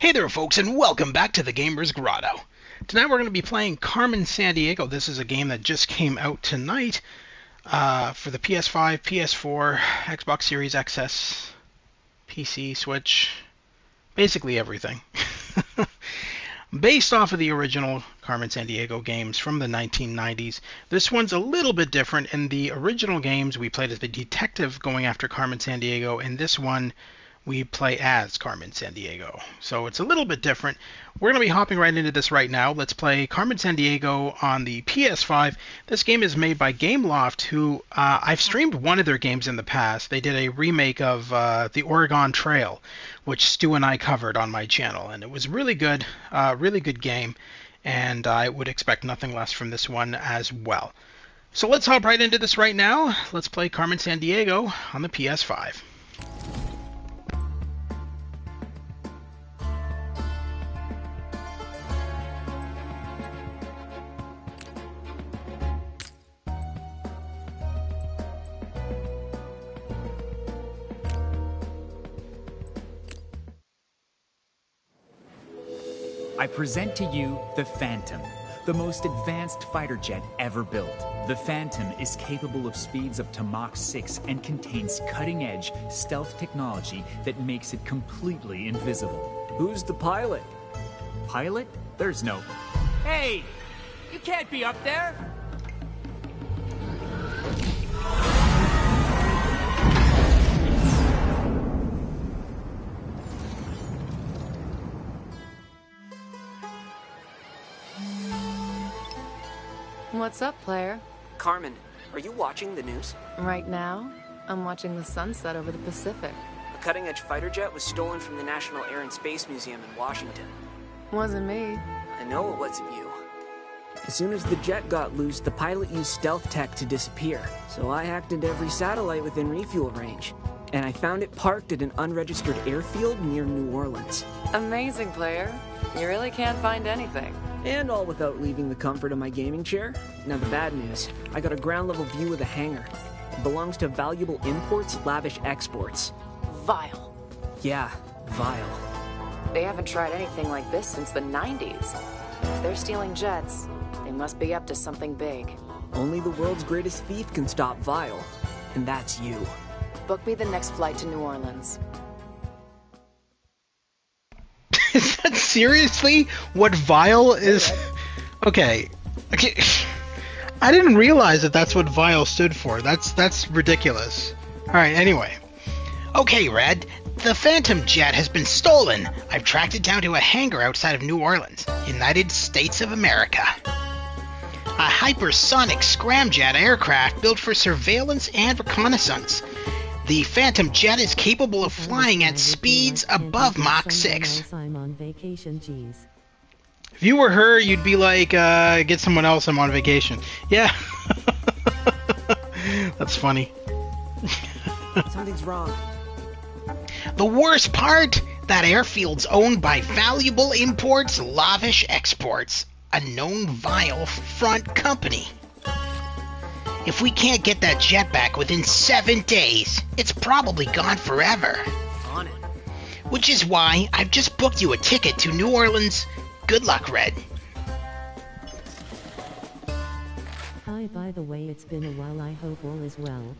Hey there folks, and welcome back to the Gamer's Grotto. Tonight we're going to be playing Carmen Sandiego. This is a game that just came out tonight for the PS5, PS4, Xbox Series XS, PC, Switch, basically everything. Based off of the original Carmen Sandiego games from the 1990s, this one's a little bit different. In the original games, we played as the detective going after Carmen Sandiego. In this one, we play as Carmen Sandiego. So it's a little bit different. We're going to be hopping right into this right now. Let's play Carmen Sandiego on the PS5. This game is made by Gameloft, who I've streamed one of their games in the past. They did a remake of the Oregon Trail, which Stu and I covered on my channel. And it was really good game. And I would expect nothing less from this one as well. So let's hop right into this right now. Let's play Carmen Sandiego on the PS5. I present to you the Phantom, the most advanced fighter jet ever built. The Phantom is capable of speeds up to Mach 6 and contains cutting-edge stealth technology that makes it completely invisible. Who's the pilot? Pilot? There's no... Hey! You can't be up there! What's up, player? Carmen, are you watching the news? Right now, I'm watching the sunset over the Pacific. A cutting-edge fighter jet was stolen from the National Air and Space Museum in Washington. Wasn't me. I know it wasn't you. As soon as the jet got loose, the pilot used stealth tech to disappear. So I hacked into every satellite within refuel range. And I found it parked at an unregistered airfield near New Orleans. Amazing, player. You really can't find anything. And all without leaving the comfort of my gaming chair. Now the bad news, I got a ground level view of the hangar. It belongs to Valuable Imports, Lavish Exports. V.I.L.E. Yeah, V.I.L.E. They haven't tried anything like this since the 90s. If they're stealing jets, they must be up to something big. Only the world's greatest thief can stop V.I.L.E. And that's you. Book me the next flight to New Orleans. Is that seriously what V.I.L.E. is? Okay. I didn't realize that that's what V.I.L.E. stood for. That's ridiculous. Alright, anyway. Okay, Red. The Phantom jet has been stolen. I've tracked it down to a hangar outside of New Orleans, United States of America. A hypersonic scramjet aircraft built for surveillance and reconnaissance. The Phantom jet is capable of flying at speeds above Mach 6. I'm on vacation, geez. If you were her, you'd be like, get someone else, I'm on vacation. Yeah. That's funny. Something's wrong. The worst part? That airfield's owned by Valuable Imports, Lavish Exports, a known V.I.L.E. front company. If we can't get that jet back within 7 days, it's probably gone forever. On it. Which is why I've just booked you a ticket to New Orleans. Good luck, Red. Hi, by the way, it's been a while. I hope all is well.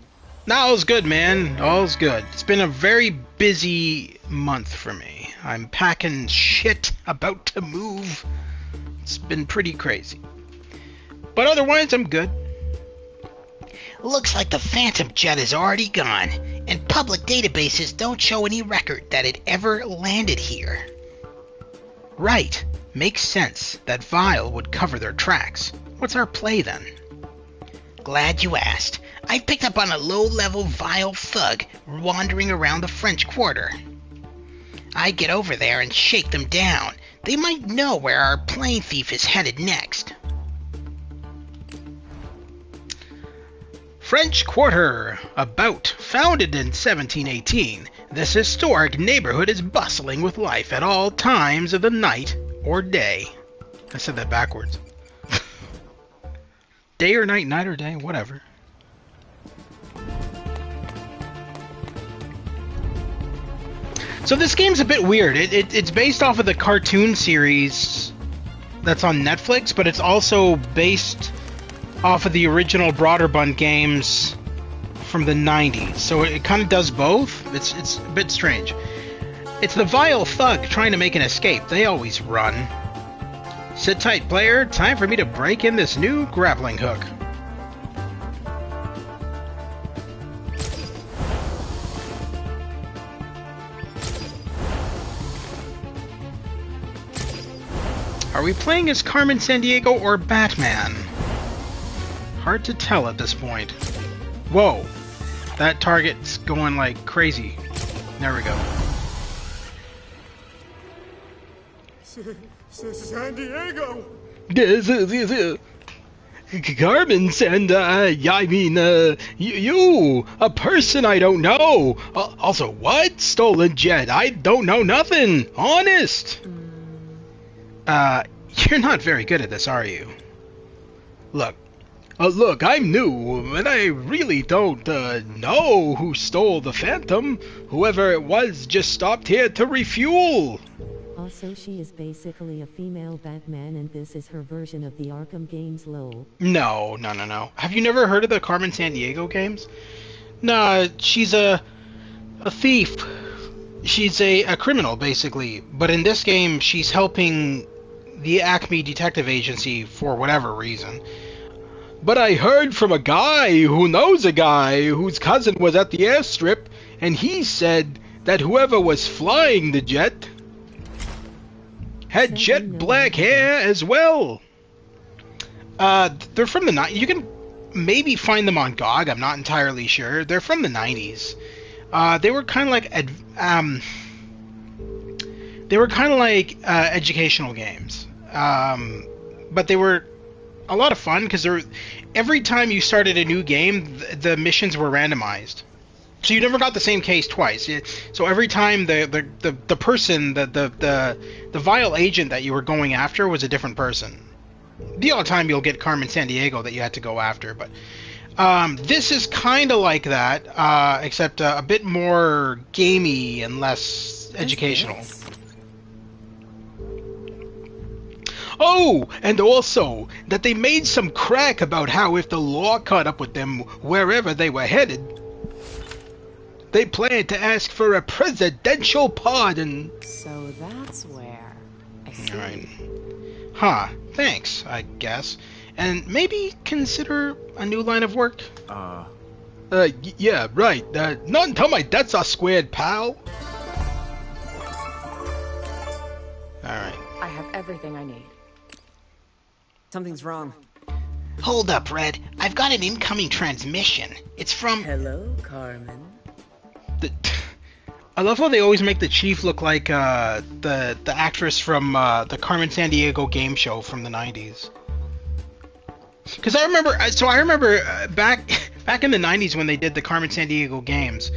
All's good, man. All's good. It's been a very busy month for me. I'm packing shit, about to move. It's been pretty crazy. But otherwise, I'm good. Looks like the Phantom jet is already gone, and public databases don't show any record that it ever landed here. Right. Makes sense that V.I.L.E. would cover their tracks. What's our play then? Glad you asked. I picked up on a low-level V.I.L.E. thug wandering around the French Quarter. I get over there and shake them down. They might know where our plane thief is headed next. French Quarter. Founded in 1718, this historic neighborhood is bustling with life at all times of the night or day. I said that backwards. Day or night, night or day, whatever. So this game's a bit weird. It's based off of the cartoon series that's on Netflix, but it's also based off of the original Broderbund games from the 90s. So it kind of does both. It's a bit strange. It's the vile thug trying to make an escape. They always run. Sit tight, player. Time for me to break in this new grappling hook. Are we playing as Carmen Sandiego or Batman? Hard to tell at this point. Whoa. That target's going like crazy. There we go. Sandiego! Carmen you, a person I don't know. Also, what? Stolen jet. I don't know nothing. Honest. You're not very good at this, are you? Look, I'm new, and I really don't, know who stole the Phantom. Whoever it was just stopped here to refuel. Also, she is basically a female Batman, and this is her version of the Arkham games, lol. No. Have you never heard of the Carmen Sandiego games? Nah, she's a thief. She's a criminal, basically. But in this game, she's helping the ACME Detective Agency for whatever reason. But I heard from a guy who knows a guy whose cousin was at the airstrip, and he said that whoever was flying the jet had jet black hair as well. They're from the 90s. You can maybe find them on GOG. I'm not entirely sure. They're from the 90s. They were kind of like educational games. But they were a lot of fun because every time you started a new game, the missions were randomized. So you never got the same case twice. So every time the person, the V.I.L.E. agent that you were going after was a different person. The odd time you'll get Carmen Sandiego that you had to go after, but this is kind of like that, except a bit more gamey and less educational. Oh, and also that they made some crack about how if the law caught up with them wherever they were headed, they planned to ask for a presidential pardon. So that's where. I see. Alright. Huh. Thanks, I guess. And maybe consider a new line of work? Yeah, right. Not until my debts are squared, pal. Alright. I have everything I need. Something's wrong. Hold up, Red. I've got an incoming transmission. It's from... Hello, Carmen. I love how they always make the chief look like the actress from the Carmen Sandiego game show from the 90s. Because I remember back in the 90s when they did the Carmen Sandiego games,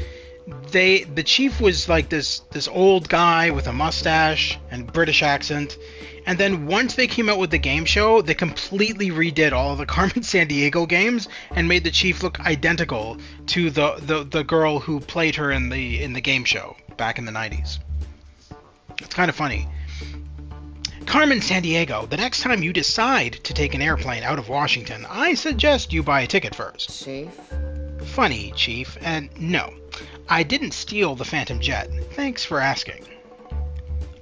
the chief was like this old guy with a mustache and British accent. And then once they came out with the game show, they completely redid all of the Carmen Sandiego games and made the chief look identical to the girl who played her in the game show back in the 90s. It's kind of funny. Carmen Sandiego, the next time you decide to take an airplane out of Washington, I suggest you buy a ticket first. Chief? Funny, Chief, and no, I didn't steal the Phantom Jet. Thanks for asking.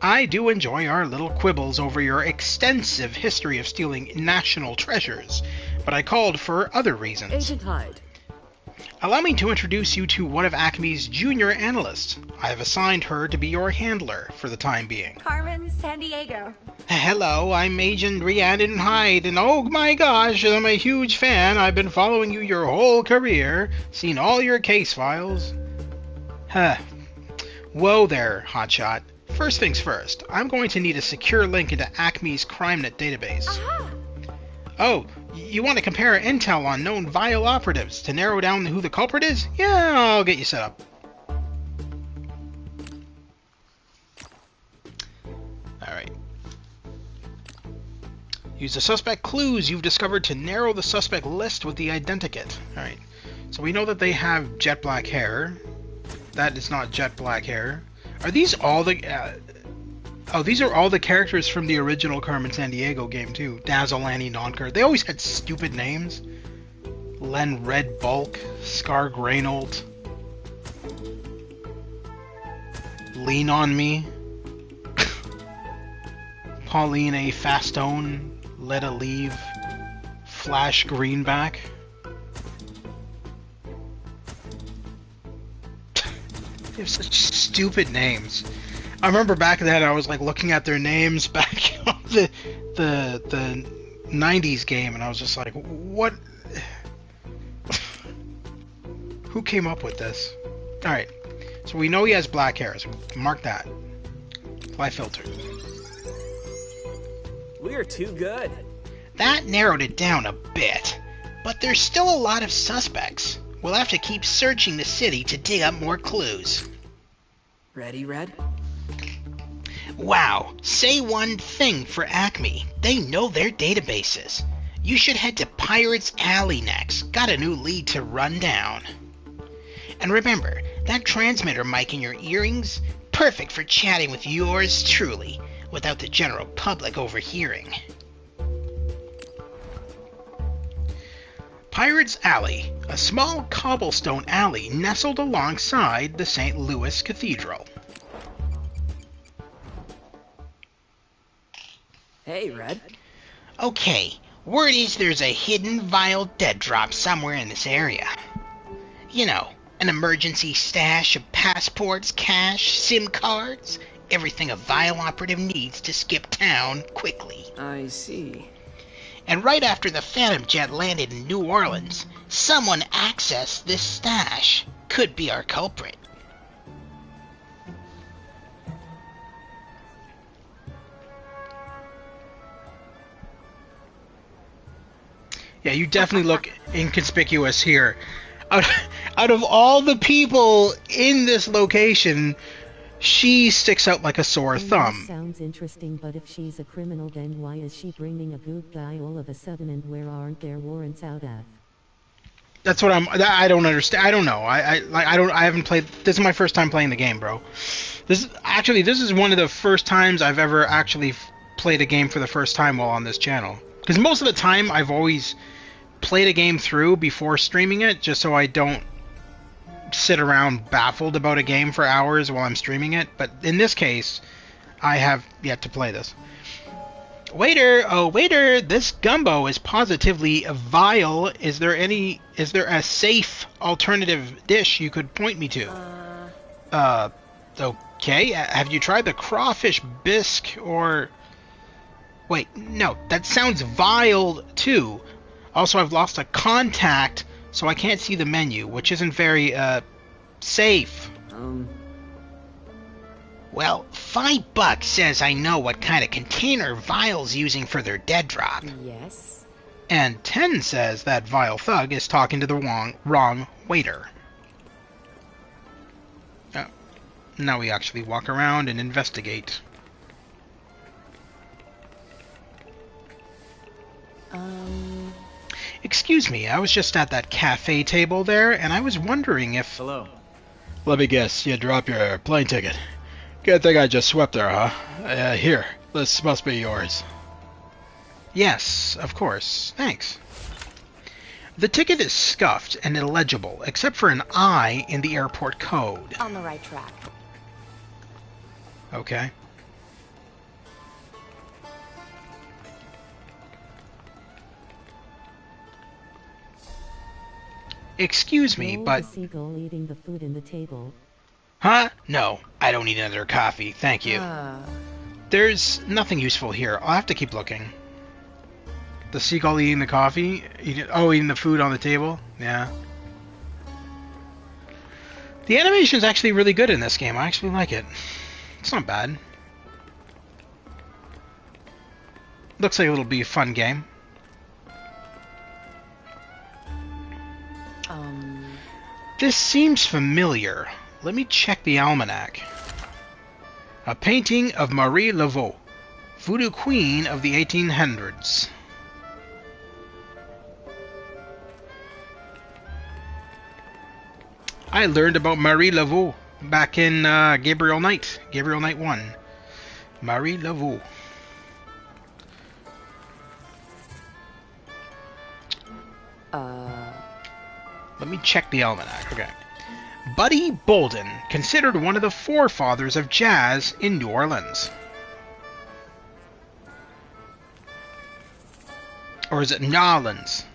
I do enjoy our little quibbles over your extensive history of stealing national treasures, but I called for other reasons. Agent Hyde. Allow me to introduce you to one of ACME's junior analysts. I have assigned her to be your handler for the time being. Carmen Sandiego. Hello, I'm Agent Rhiannon Hyde, and oh my gosh, I'm a huge fan. I've been following you your whole career, seen all your case files. Huh. Whoa there, hotshot. First things first, I'm going to need a secure link into ACME's CrimeNet database. Aha! Oh, you want to compare intel on known V.I.L.E. operatives to narrow down who the culprit is? Yeah, I'll get you set up. Alright. Use the suspect clues you've discovered to narrow the suspect list with the identikit. Alright. So we know that they have jet black hair. That is not jet black hair. Are these all the... oh, these are all the characters from the original Carmen Sandiego game, too. Dazzle, Annie, Nonker. They always had stupid names. Len Red Bulk, Scar Greynold, Lean on Me, Pauline A. Fastone, Let a Leave, Flash Greenback. They have such stupid names. I remember back then I was like looking at their names back on the 90s game, and I was just like, what? Who came up with this? Alright, so we know he has black hair, so mark that. Apply filter. We're too good. That narrowed it down a bit, but there's still a lot of suspects. We'll have to keep searching the city to dig up more clues. Ready, Red? Wow, say one thing for ACME. They know their databases. You should head to Pirates Alley next. Got a new lead to run down. And remember, that transmitter mic in your earrings? Perfect for chatting with yours truly, without the general public overhearing. Pirates Alley, a small cobblestone alley nestled alongside the St. Louis Cathedral. Hey, Red. Okay, word is there's a hidden V.I.L.E dead drop somewhere in this area. You know, an emergency stash of passports, cash, SIM cards, everything a V.I.L.E operative needs to skip town quickly. I see. And right after the Phantom jet landed in New Orleans, someone accessed this stash. Could be our culprit. Yeah, you definitely look inconspicuous here. Out of all the people in this location, she sticks out like a sore thumb. This sounds interesting, but if she's a criminal, then why is she bringing a good guy all of a sudden, and where aren't there warrants out at? That's what I don't understand. I don't know. I haven't played. This is my first time playing the game, bro. This is one of the first times I've ever actually played a game for the first time while on this channel. Because most of the time I've always played a game through before streaming it, just so I don't sit around baffled about a game for hours while I'm streaming it. But in this case, I have yet to play this. Waiter, oh waiter, this gumbo is positively vile. Is there a safe alternative dish you could point me to? Okay. Have you tried the crawfish bisque or... Wait, no, that sounds vile too. Also, I've lost a contact, so I can't see the menu, which isn't very, safe. Well, $5 says I know what kind of container V.I.L.'s using for their dead drop. Yes. And 10 says that vile thug is talking to the wrong waiter. Now we actually walk around and investigate. Excuse me, I was just at that cafe table there, and I was wondering if... Hello. Let me guess, you dropped your plane ticket. Good thing I just swept there, huh? Here, this must be yours. Yes, of course. Thanks. The ticket is scuffed and illegible, except for an I in the airport code. On the right track. Okay. Excuse me, but... The seagull eating the food in the table. Huh? No, I don't need another coffee, thank you. There's nothing useful here. I'll have to keep looking. The seagull eating the coffee? Eating the food on the table? Yeah. The animation's actually really good in this game. I actually like it. It's not bad. Looks like it'll be a fun game. This seems familiar. Let me check the almanac. A painting of Marie Laveau, voodoo queen of the 1800s. I learned about Marie Laveau back in Gabriel Knight 1. Marie Laveau. Let me check the almanac. Okay. Buddy Bolden, considered one of the forefathers of jazz in New Orleans. Or is it Nolans?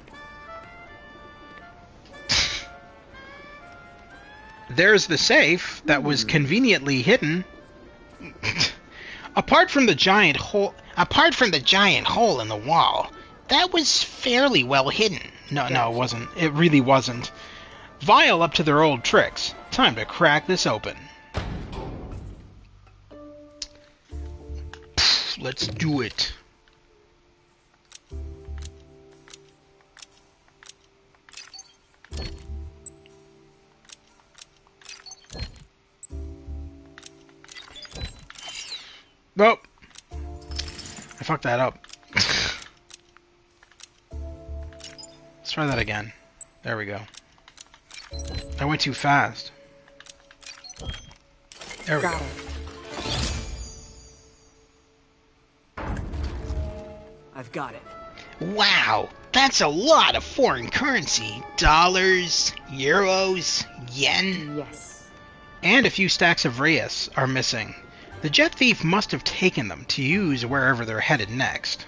There's the safe that was conveniently hidden. Apart from the giant hole in the wall, that was fairly well hidden. No, it wasn't. It really wasn't. V.I.L.E up to their old tricks. Time to crack this open. Let's do it. Oh, I fucked that up. Let's try that again. There we go. I went too fast. There we go. I've got it. Wow, that's a lot of foreign currency. Dollars, euros, yen. Yes. And a few stacks of Reyes are missing. The jet thief must have taken them to use wherever they're headed next.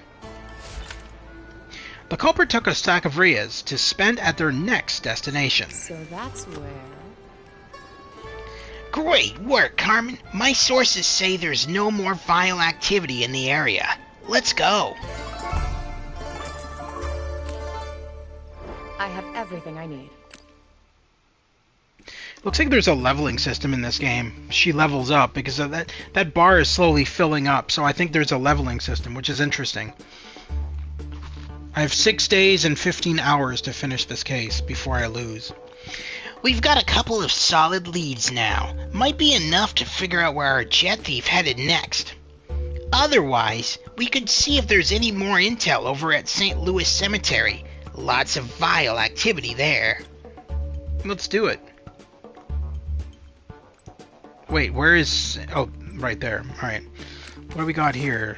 The culprit took a stack of Reyes to spend at their next destination. So that's where... Great work, Carmen. My sources say there's no more V.I.L.E activity in the area. Let's go. I have everything I need. Looks like there's a leveling system in this game. She levels up because of that bar is slowly filling up, so I think there's a leveling system, which is interesting. I have 6 days and 15 hours to finish this case before I lose. We've got a couple of solid leads now. Might be enough to figure out where our jet thief headed next. Otherwise, we could see if there's any more intel over at St. Louis Cemetery. Lots of V.I.L.E activity there. Let's do it. Wait, where is... Oh, right there. Alright. What do we got here?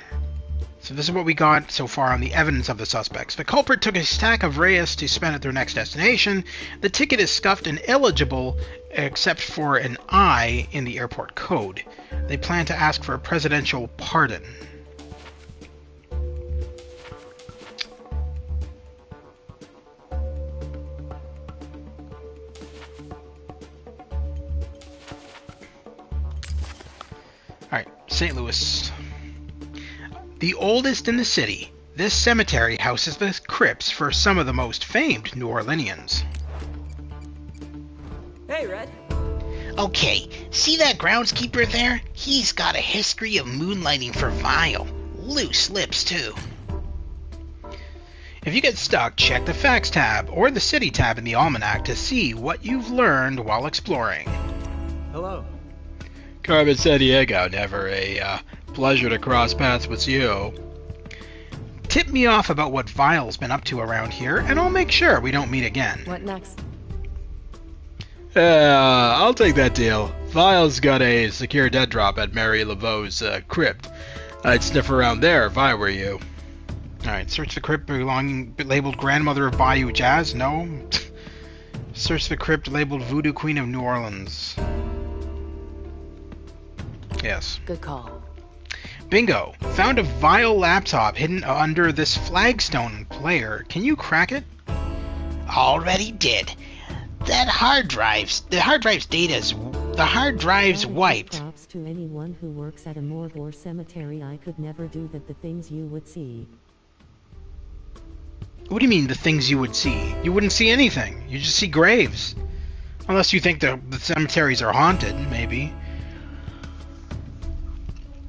So this is what we got so far on the evidence of the suspects. The culprit took a stack of Reyes to spend at their next destination. The ticket is scuffed and illegible except for an I in the airport code. They plan to ask for a presidential pardon. Alright, St. Louis. The oldest in the city, this cemetery houses the crypts for some of the most famed New Orleanians. Hey, Red. Okay, see that groundskeeper there? He's got a history of moonlighting for V.I.L.E. Loose lips, too. If you get stuck, check the Facts tab or the City tab in the Almanac to see what you've learned while exploring. Hello. Carmen Sandiego, never a pleasure to cross paths with you. Tip me off about what V.I.L.'s been up to around here, and I'll make sure we don't meet again. What next? I'll take that deal. V.I.L.'s got a secure dead drop at Mary Laveau's crypt. I'd sniff around there if I were you. Alright, search the crypt labeled Grandmother of Bayou Jazz? No. Search the crypt labeled Voodoo Queen of New Orleans. Yes. Good call. Bingo! Found a V.I.L.E laptop hidden under this flagstone player. Can you crack it? Already did. The hard drive's wiped. Props to anyone who works at a morgue or cemetery. I could never do the things you would see. What do you mean, the things you would see? You wouldn't see anything. You just see graves. Unless you think the cemeteries are haunted, maybe.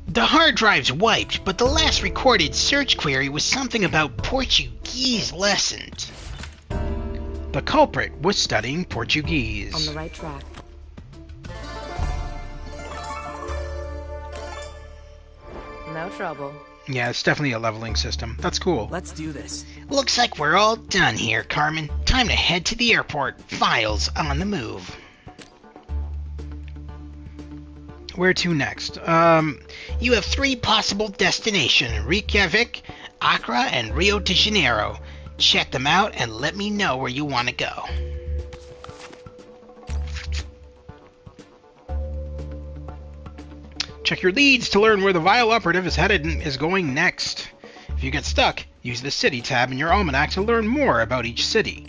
The hard drive's wiped, but the last recorded search query was something about Portuguese lessons. The culprit was studying Portuguese. On the right track. No trouble. Yeah, it's definitely a leveling system. That's cool. Let's do this. Looks like we're all done here, Carmen. Time to head to the airport. V.I.L.'s on the move. Where to next? You have 3 possible destinations: Reykjavik, Accra, and Rio de Janeiro. Check them out and let me know where you want to go. Check your leads to learn where the V.I.L.E operative is headed and is going next. If you get stuck, use the City tab in your almanac to learn more about each city.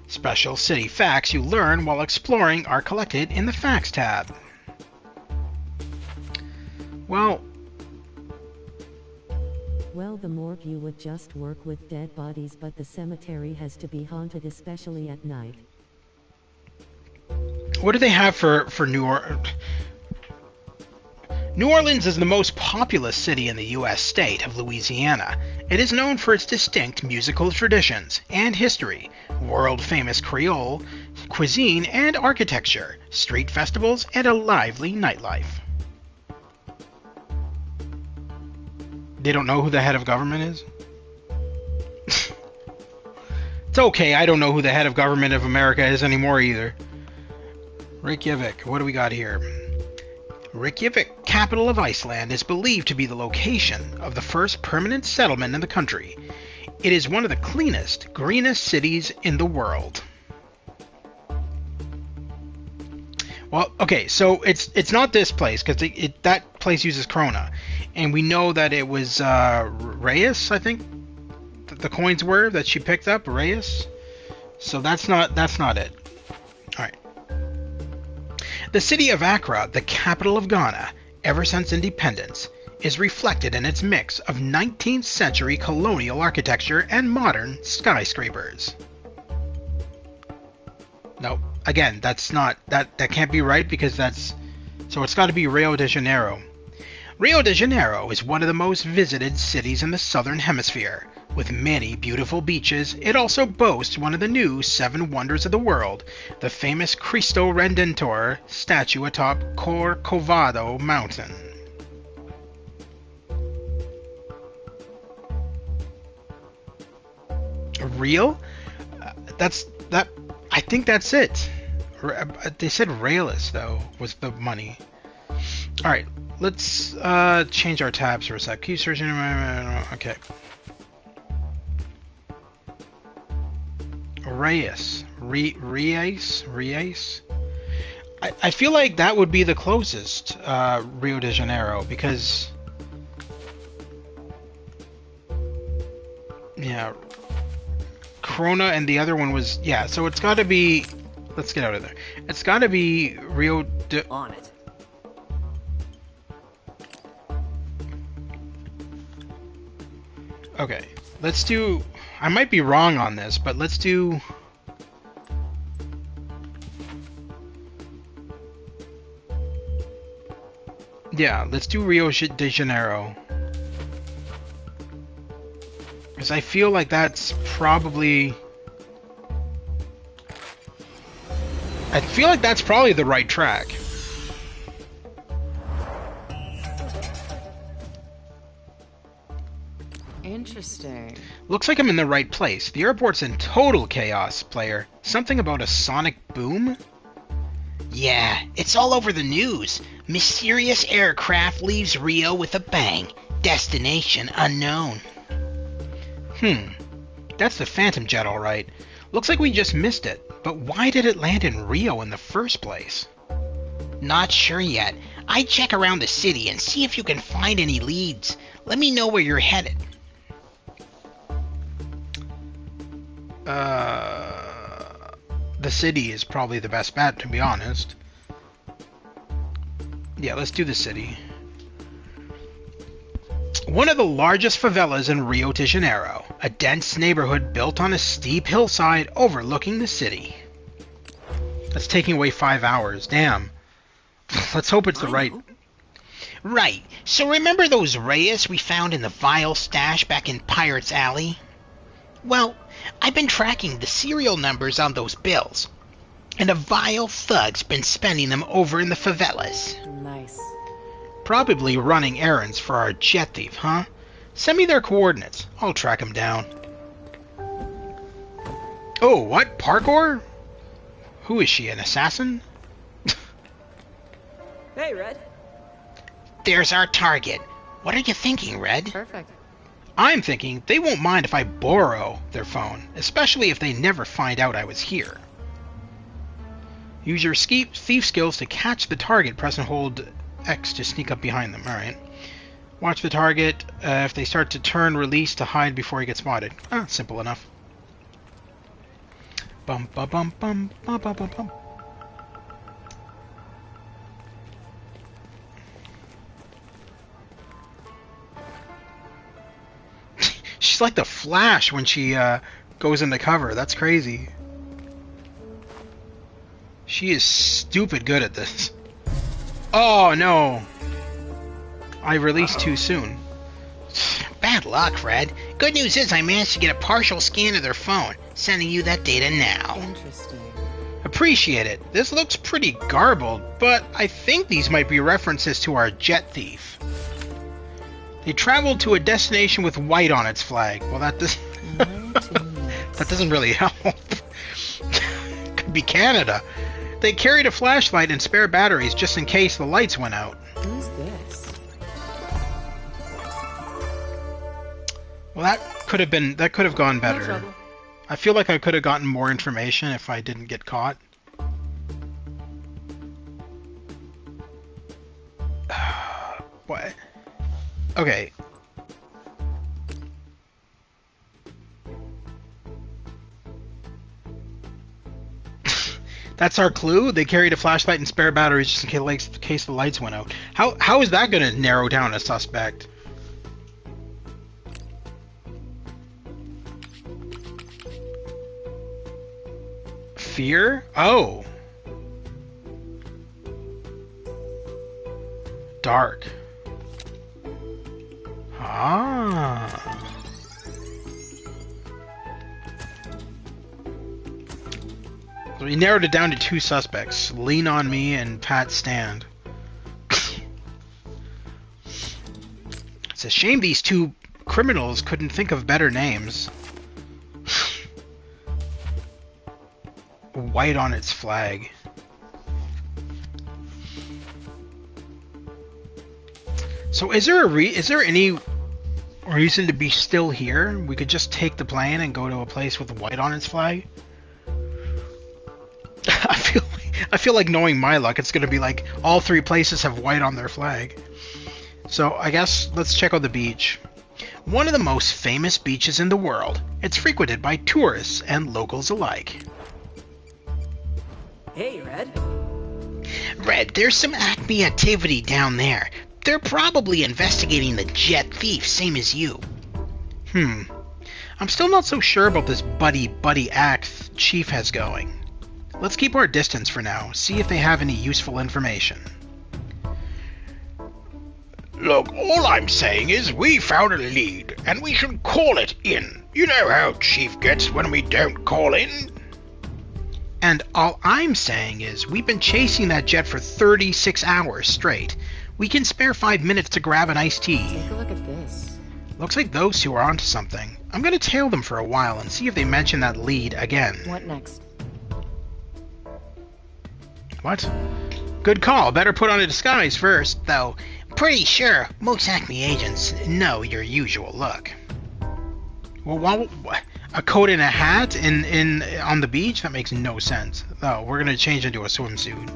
Special city facts you learn while exploring are collected in the Facts tab. Well, the morgue you would just work with dead bodies, but the cemetery has to be haunted, especially at night. What do they have for New Orleans? New Orleans is the most populous city in the U.S. state of Louisiana. It is known for its distinct musical traditions and history, world-famous Creole cuisine and architecture, street festivals, and a lively nightlife. They don't know who the head of government is? It's okay, I don't know who the head of government of America is anymore either. Reykjavik, what do we got here? Reykjavik, capital of Iceland, is believed to be the location of the first permanent settlement in the country. It is one of the cleanest, greenest cities in the world. Well, okay, so it's not this place, because that place uses krona. And we know that it was Reyes, I think the coins were that she picked up, Reyes. So that's not it. Alright. The city of Accra, the capital of Ghana, ever since independence, is reflected in its mix of 19th century colonial architecture and modern skyscrapers. No, again, that's not, that can't be right because that's, so it's got to be Rio de Janeiro. Rio de Janeiro is one of the most visited cities in the southern hemisphere. With many beautiful beaches, it also boasts one of the new 7 wonders of the world, the famous Cristo Redentor statue atop Corcovado Mountain. Real? I think that's it. They said Realist, though, was the money. Alright, let's change our tabs for a sec. Keep searching. Okay. Reyes. Reyes? I feel like that would be the closest, Rio de Janeiro, because... Yeah. Corona and the other one was... Yeah, so it's gotta be... Let's get out of there. It's gotta be Rio de... On it. Okay, let's do... I might be wrong on this, but let's do... Yeah, let's do Rio de Janeiro. Because I feel like that's probably... I feel like that's probably the right track. Interesting. Looks like I'm in the right place. The airport's in total chaos, player. Something about a sonic boom? Yeah, it's all over the news. Mysterious aircraft leaves Rio with a bang. Destination unknown. That's the Phantom jet, alright. Looks like we just missed it. But why did it land in Rio in the first place? Not sure yet. I'd check around the city and see if you can find any leads. Let me know where you're headed. The city is probably the best bet, to be honest. Yeah, let's do the city. One of the largest favelas in Rio de Janeiro, a dense neighborhood built on a steep hillside overlooking the city. That's taking away 5 hours, damn. Let's hope it's the right... Right, so remember those Reyes we found in the V.I.L.E stash back in Pirate's Alley? Well, I've been tracking the serial numbers on those bills, and a V.I.L.E thug's been spending them over in the favelas. Nice. Probably running errands for our jet thief, huh? Send me their coordinates. I'll track him down. Oh, what? Parkour? Who is she, an assassin? Hey, Red. There's our target. What are you thinking, Red? Perfect. I'm thinking they won't mind if I borrow their phone, especially if they never find out I was here. Use your thief skills to catch the target. Press and hold X to sneak up behind them. Alright. Watch the target. If they start to turn, release to hide before he gets spotted. Simple enough. Bum bum bum bum bum bum bum bum. She's like the Flash when she goes into cover. That's crazy. She is stupid good at this. Oh no! I released too soon. Bad luck, Red. Good news is I managed to get a partial scan of their phone. Sending you that data now. Interesting. Appreciate it. This looks pretty garbled, but I think these might be references to our jet thief. They traveled to a destination with white on its flag. Well, that does that doesn't really help. Could be Canada. They carried a flashlight and spare batteries just in case the lights went out. Who's this? Well, that could have gone better. No trouble. I feel like I could have gotten more information if I didn't get caught. What? Okay. That's our clue? They carried a flashlight and spare batteries just in case the lights went out. How is that going to narrow down a suspect? Fear? Oh. Dark. Ah. So we narrowed it down to 2 suspects. Lean on Me and Pat Stand. It's a shame these 2 criminals couldn't think of better names. White on its flag. So is there any reason to be still here? We could just take the plane and go to a place with white on its flag? I feel like knowing my luck, it's going to be like all 3 places have white on their flag. So I guess let's check out the beach. One of the most famous beaches in the world. It's frequented by tourists and locals alike. Hey, Red. Red, there's some ACME activity down there. They're probably investigating the jet thief, same as you. I'm still not so sure about this buddy act Chief has going. Let's keep our distance for now, see if they have any useful information. Look, all I'm saying is we found a lead, and we should call it in. You know how Chief gets when we don't call in? And all I'm saying is we've been chasing that jet for 36 hours straight. We can spare 5 minutes to grab an iced tea. Take a look at this. Looks like those 2 are onto something. I'm gonna tail them for a while and see if they mention that lead again. What next? What? Good call. Better put on a disguise first, though. Pretty sure most ACME agents know your usual look. Well, a coat and a hat on the beach? That makes no sense. Oh, we're gonna change into a swimsuit.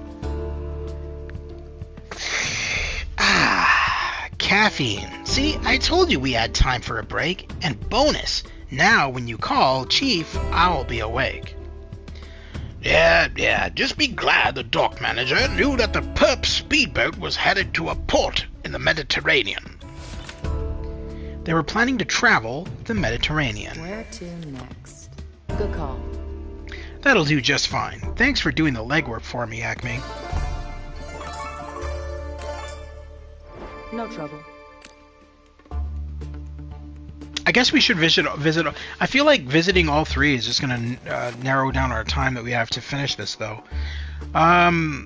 Caffeine. See, I told you we had time for a break. And bonus, now when you call Chief, I'll be awake. Yeah, just be glad the dock manager knew that the perp speedboat was headed to a port in the Mediterranean. They were planning to travel the Mediterranean. Where to next? Good call. That'll do just fine. Thanks for doing the legwork for me, ACME. No trouble. I guess we should visit. I feel like visiting all 3 is just going to narrow down our time that we have to finish this, though. Now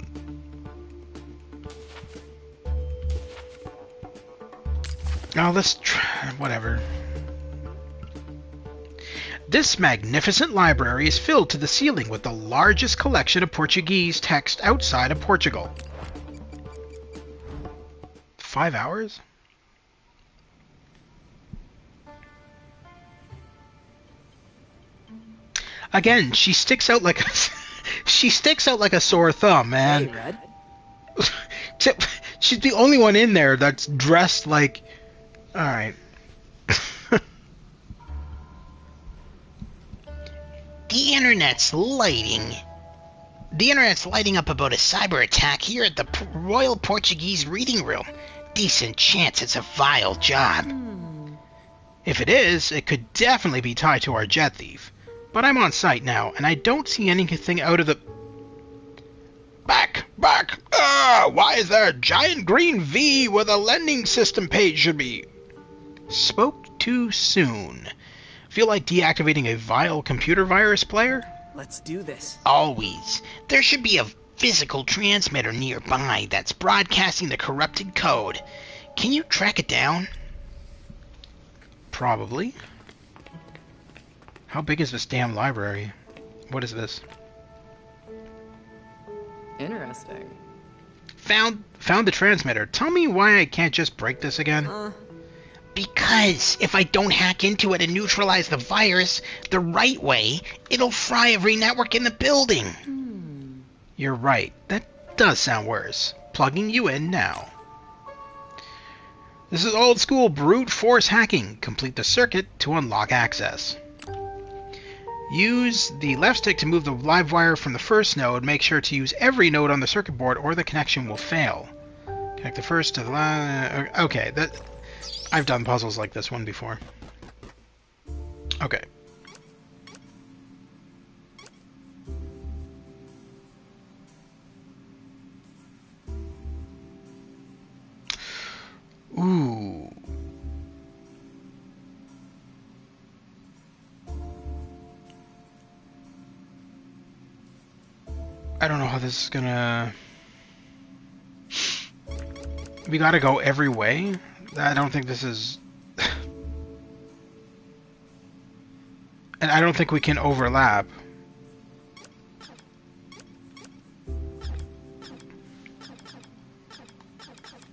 let's try. Whatever. This magnificent library is filled to the ceiling with the largest collection of Portuguese text outside of Portugal. 5 hours? Again, she sticks out like a she sticks out like a sore thumb, man. Hey, Red. She's the only one in there that's dressed like. All right. The internet's lighting. The internet's lighting up about a cyber attack here at the Royal Portuguese Reading Room. Decent chance it's a V.I.L.E job. If it is, it could definitely be tied to our jet thief. But I'm on site now, and I don't see anything out of the... Back! Why is there a giant green V where the lending system page should be? Spoke too soon. Feel like deactivating a V.I.L.E computer virus player? Let's do this. Always. There should be a physical transmitter nearby that's broadcasting the corrupted code. Can you track it down? Probably. How big is this damn library? What is this? Interesting. Found the transmitter. Tell me why I can't just break this again. Because if I don't hack into it and neutralize the virus the right way, it'll fry every network in the building. You're right. That does sound worse. Plugging you in now. This is old school brute force hacking. Complete the circuit to unlock access. Use the left stick to move the live wire from the first node. Make sure to use every node on the circuit board or the connection will fail. Connect the first to the okay, I've done puzzles like this one before. Okay. Ooh. I don't know how this is gonna... We gotta go every way? I don't think this is... And I don't think we can overlap.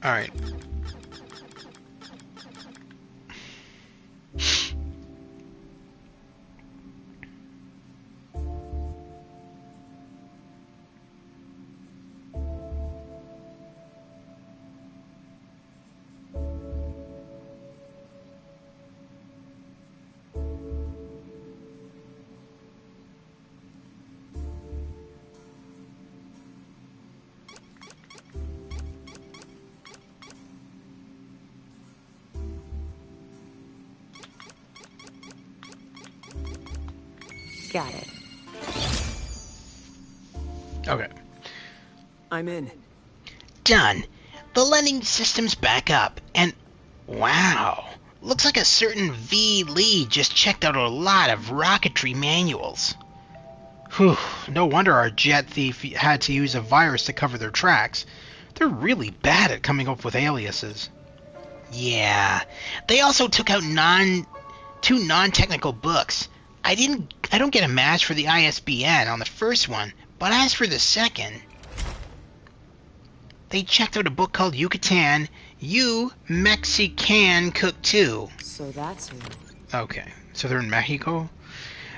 Alright. Got it. Okay. I'm in. Done. The lending system's back up, and wow, looks like a certain V.I.L.E just checked out a lot of rocketry manuals. Whew, no wonder our jet thief had to use a virus to cover their tracks. They're really bad at coming up with aliases. Yeah, they also took out two non-technical books. I don't get a match for the ISBN on the first one, but as for the second, they checked out a book called Yucatan, You Mexican Cook Too. So that's who. Okay, so they're in Mexico?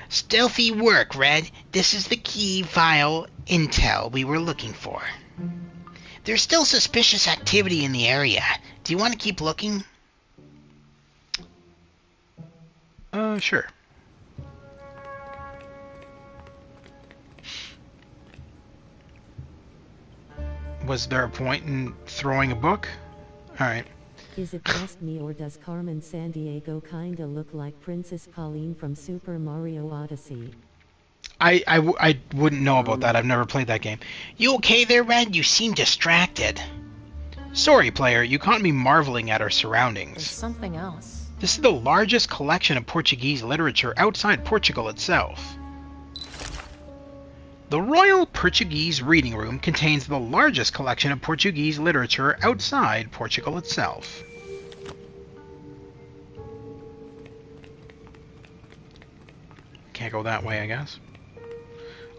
Stealthy work, Red. This is the key V.I.L.E intel we were looking for. There's still suspicious activity in the area. Do you want to keep looking? Sure. Was there a point in throwing a book? Alright. Is it just me or does Carmen Sandiego kinda look like Princess Pauline from Super Mario Odyssey? I wouldn't know about that. I've never played that game. You okay there, Red? You seem distracted. Sorry, player. You caught me marveling at our surroundings. There's something else. This is the largest collection of Portuguese literature outside Portugal itself. The Royal Portuguese Reading Room contains the largest collection of Portuguese literature outside Portugal itself. Can't go that way, I guess.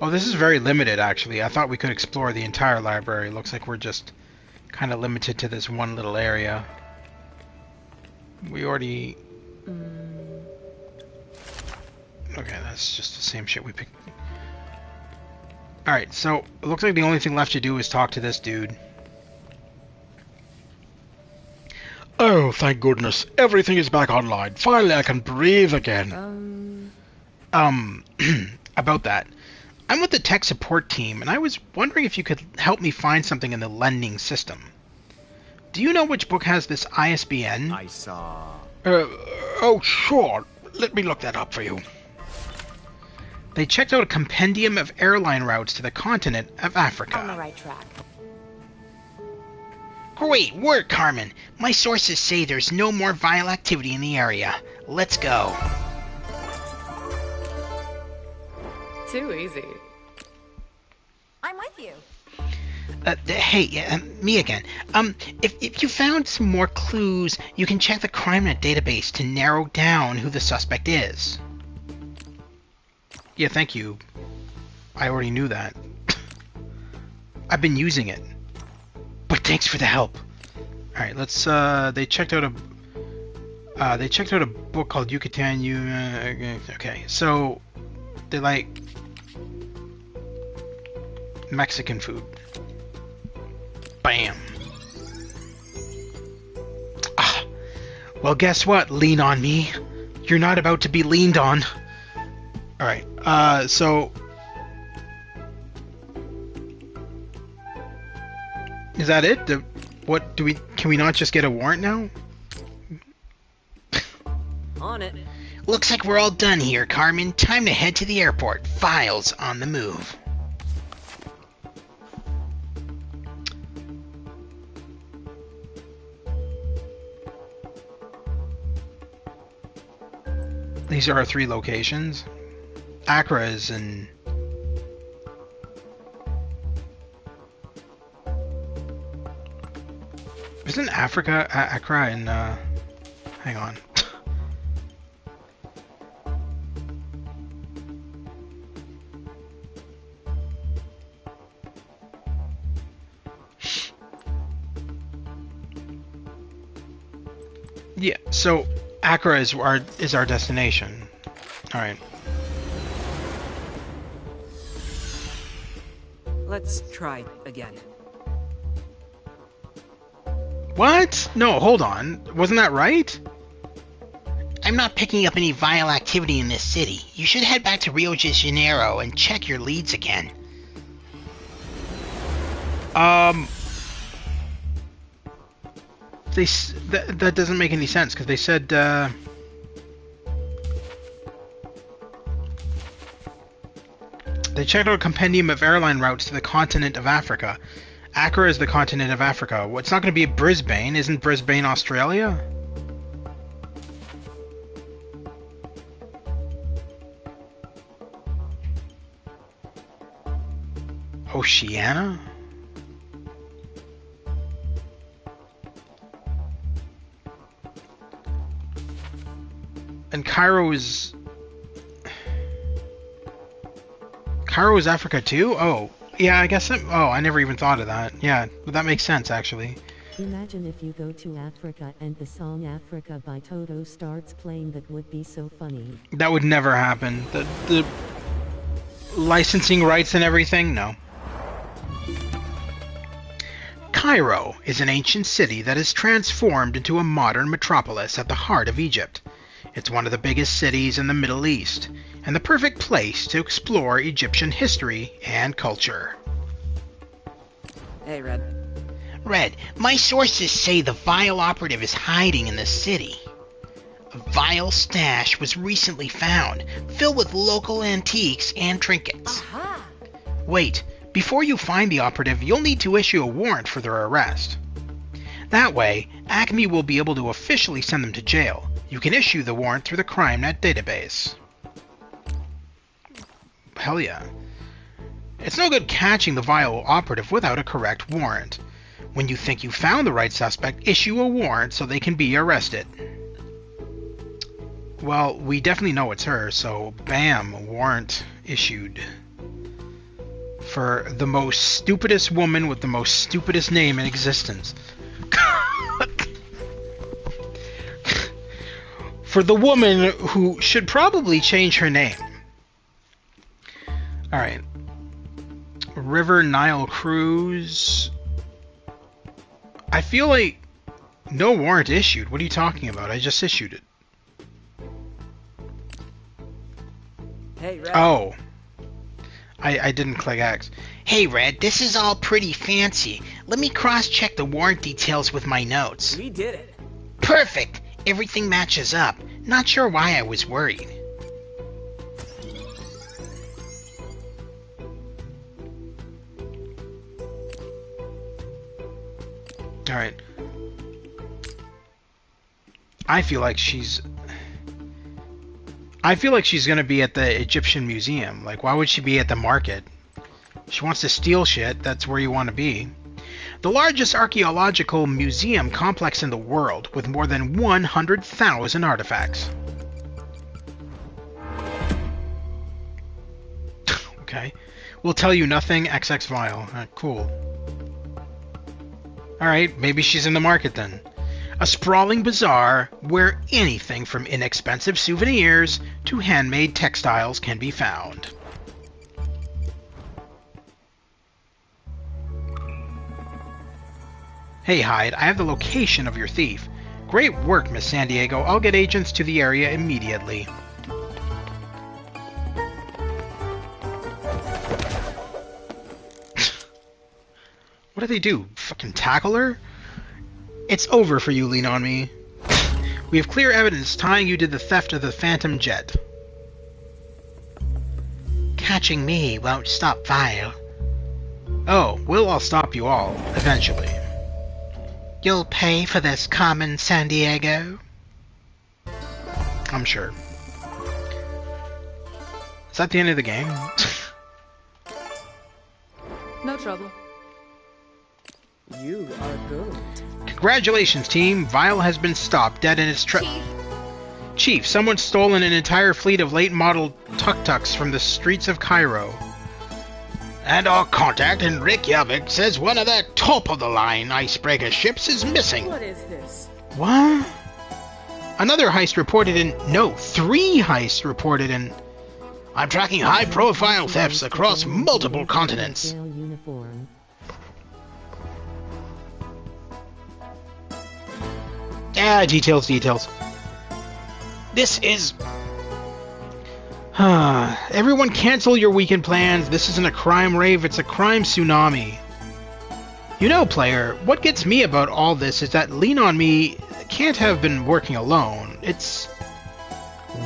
Oh, this is very limited, actually. I thought we could explore the entire library. Looks like we're just kind of limited to this one little area. We already... Okay, that's just the same shit we picked. Alright, so it looks like the only thing left to do is talk to this dude. Oh, thank goodness. Everything is back online. Finally, I can breathe again. About that. I'm with the tech support team, and I was wondering if you could help me find something in the lending system. Do you know which book has this ISBN? I saw... Oh, sure. Let me look that up for you. They checked out a compendium of airline routes to the continent of Africa. On the right track. Great work, Carmen. My sources say there's no more V.I.L.E activity in the area. Let's go. Too easy. I'm with you. Hey, me again. If you found some more clues, you can check the CrimeNet database to narrow down who the suspect is. Yeah, thank you. I already knew that. I've been using it. But thanks for the help. All right, let's. They checked out a book called Yucatan. Okay, so they like Mexican food. Bam. Ah. Well, guess what? Lean on me. You're not about to be leaned on. All right. So. Is that it? What do we? Can we not just get a warrant now? On it. Looks like we're all done here, Carmen. Time to head to the airport. Files on the move. These are our 3 locations. Accra is in... Isn't Africa Accra in, hang on. Yeah, so Accra is our destination. All right. Let's try again. What? No, hold on. Wasn't that right? I'm not picking up any V.I.L.E activity in this city. You should head back to Rio de Janeiro and check your leads again. That doesn't make any sense because they said they checked out a compendium of airline routes to the continent of Africa. Accra is the continent of Africa. Well, it's not going to be Brisbane. Isn't Brisbane Australia? Oceania? And Cairo is Africa too? Oh, yeah, I guess I never even thought of that. Yeah, but that makes sense actually. Imagine if you go to Africa and the song Africa by Toto starts playing. That would be so funny. That would never happen. The licensing rights and everything? No. Cairo is an ancient city that is transformed into a modern metropolis at the heart of Egypt. It's one of the biggest cities in the Middle East, and the perfect place to explore Egyptian history and culture. Hey, Red. Red, my sources say the V.I.L.E operative is hiding in the city. A V.I.L.E stash was recently found, filled with local antiques and trinkets. Aha! Wait, before you find the operative, you'll need to issue a warrant for their arrest. That way, ACME will be able to officially send them to jail. You can issue the warrant through the CrimeNet database. Hell yeah. It's no good catching the V.I.L.E operative without a correct warrant. When you think you found the right suspect, issue a warrant so they can be arrested. Well, we definitely know it's her, so bam, warrant issued. for the most stupidest woman with the most stupidest name in existence. For the woman who should probably change her name. Alright. River Nile Cruise. I feel like no warrant issued. What are you talking about? I just issued it. Hey, Red. Oh. I didn't click X. Hey, Red, this is all pretty fancy. Let me cross-check the warrant details with my notes. We did it. Perfect. Everything matches up. Not sure why I was worried. Alright. I feel like she's gonna be at the Egyptian Museum. Like, why would she be at the market? She wants to steal shit, that's where you want to be. The largest archaeological museum complex in the world, with more than 100,000 artifacts. Okay. We'll tell you nothing, XX V.I.L.E. Cool. Alright, maybe she's in the market then. A sprawling bazaar where anything from inexpensive souvenirs to handmade textiles can be found. Hey Hyde, I have the location of your thief. Great work, Miss Sandiego. I'll get agents to the area immediately. What do they do? Fucking tackle her? It's over for you, Lean on Me. We have clear evidence tying you to the theft of the Phantom jet. Catching me won't stop V.I.L.E. Oh, we'll all stop you all, eventually. You'll pay for this, Carmen Sandiego? I'm sure. Is that the end of the game? No trouble. You are good. Congratulations, team. V.I.L.E has been stopped dead in its tracks. Chief, someone's stolen an entire fleet of late-model tuk-tuks from the streets of Cairo. And our contact in Reykjavik says one of their top-of-the-line icebreaker ships is missing. What is this? What? Another heist reported in... No, 3 heists reported in... I'm tracking high-profile thefts across multiple continents. Ah, details. This is... Everyone cancel your weekend plans. This isn't a crime rave, it's a crime tsunami. You know, player, what gets me about all this is that Lean on Me can't have been working alone. It's...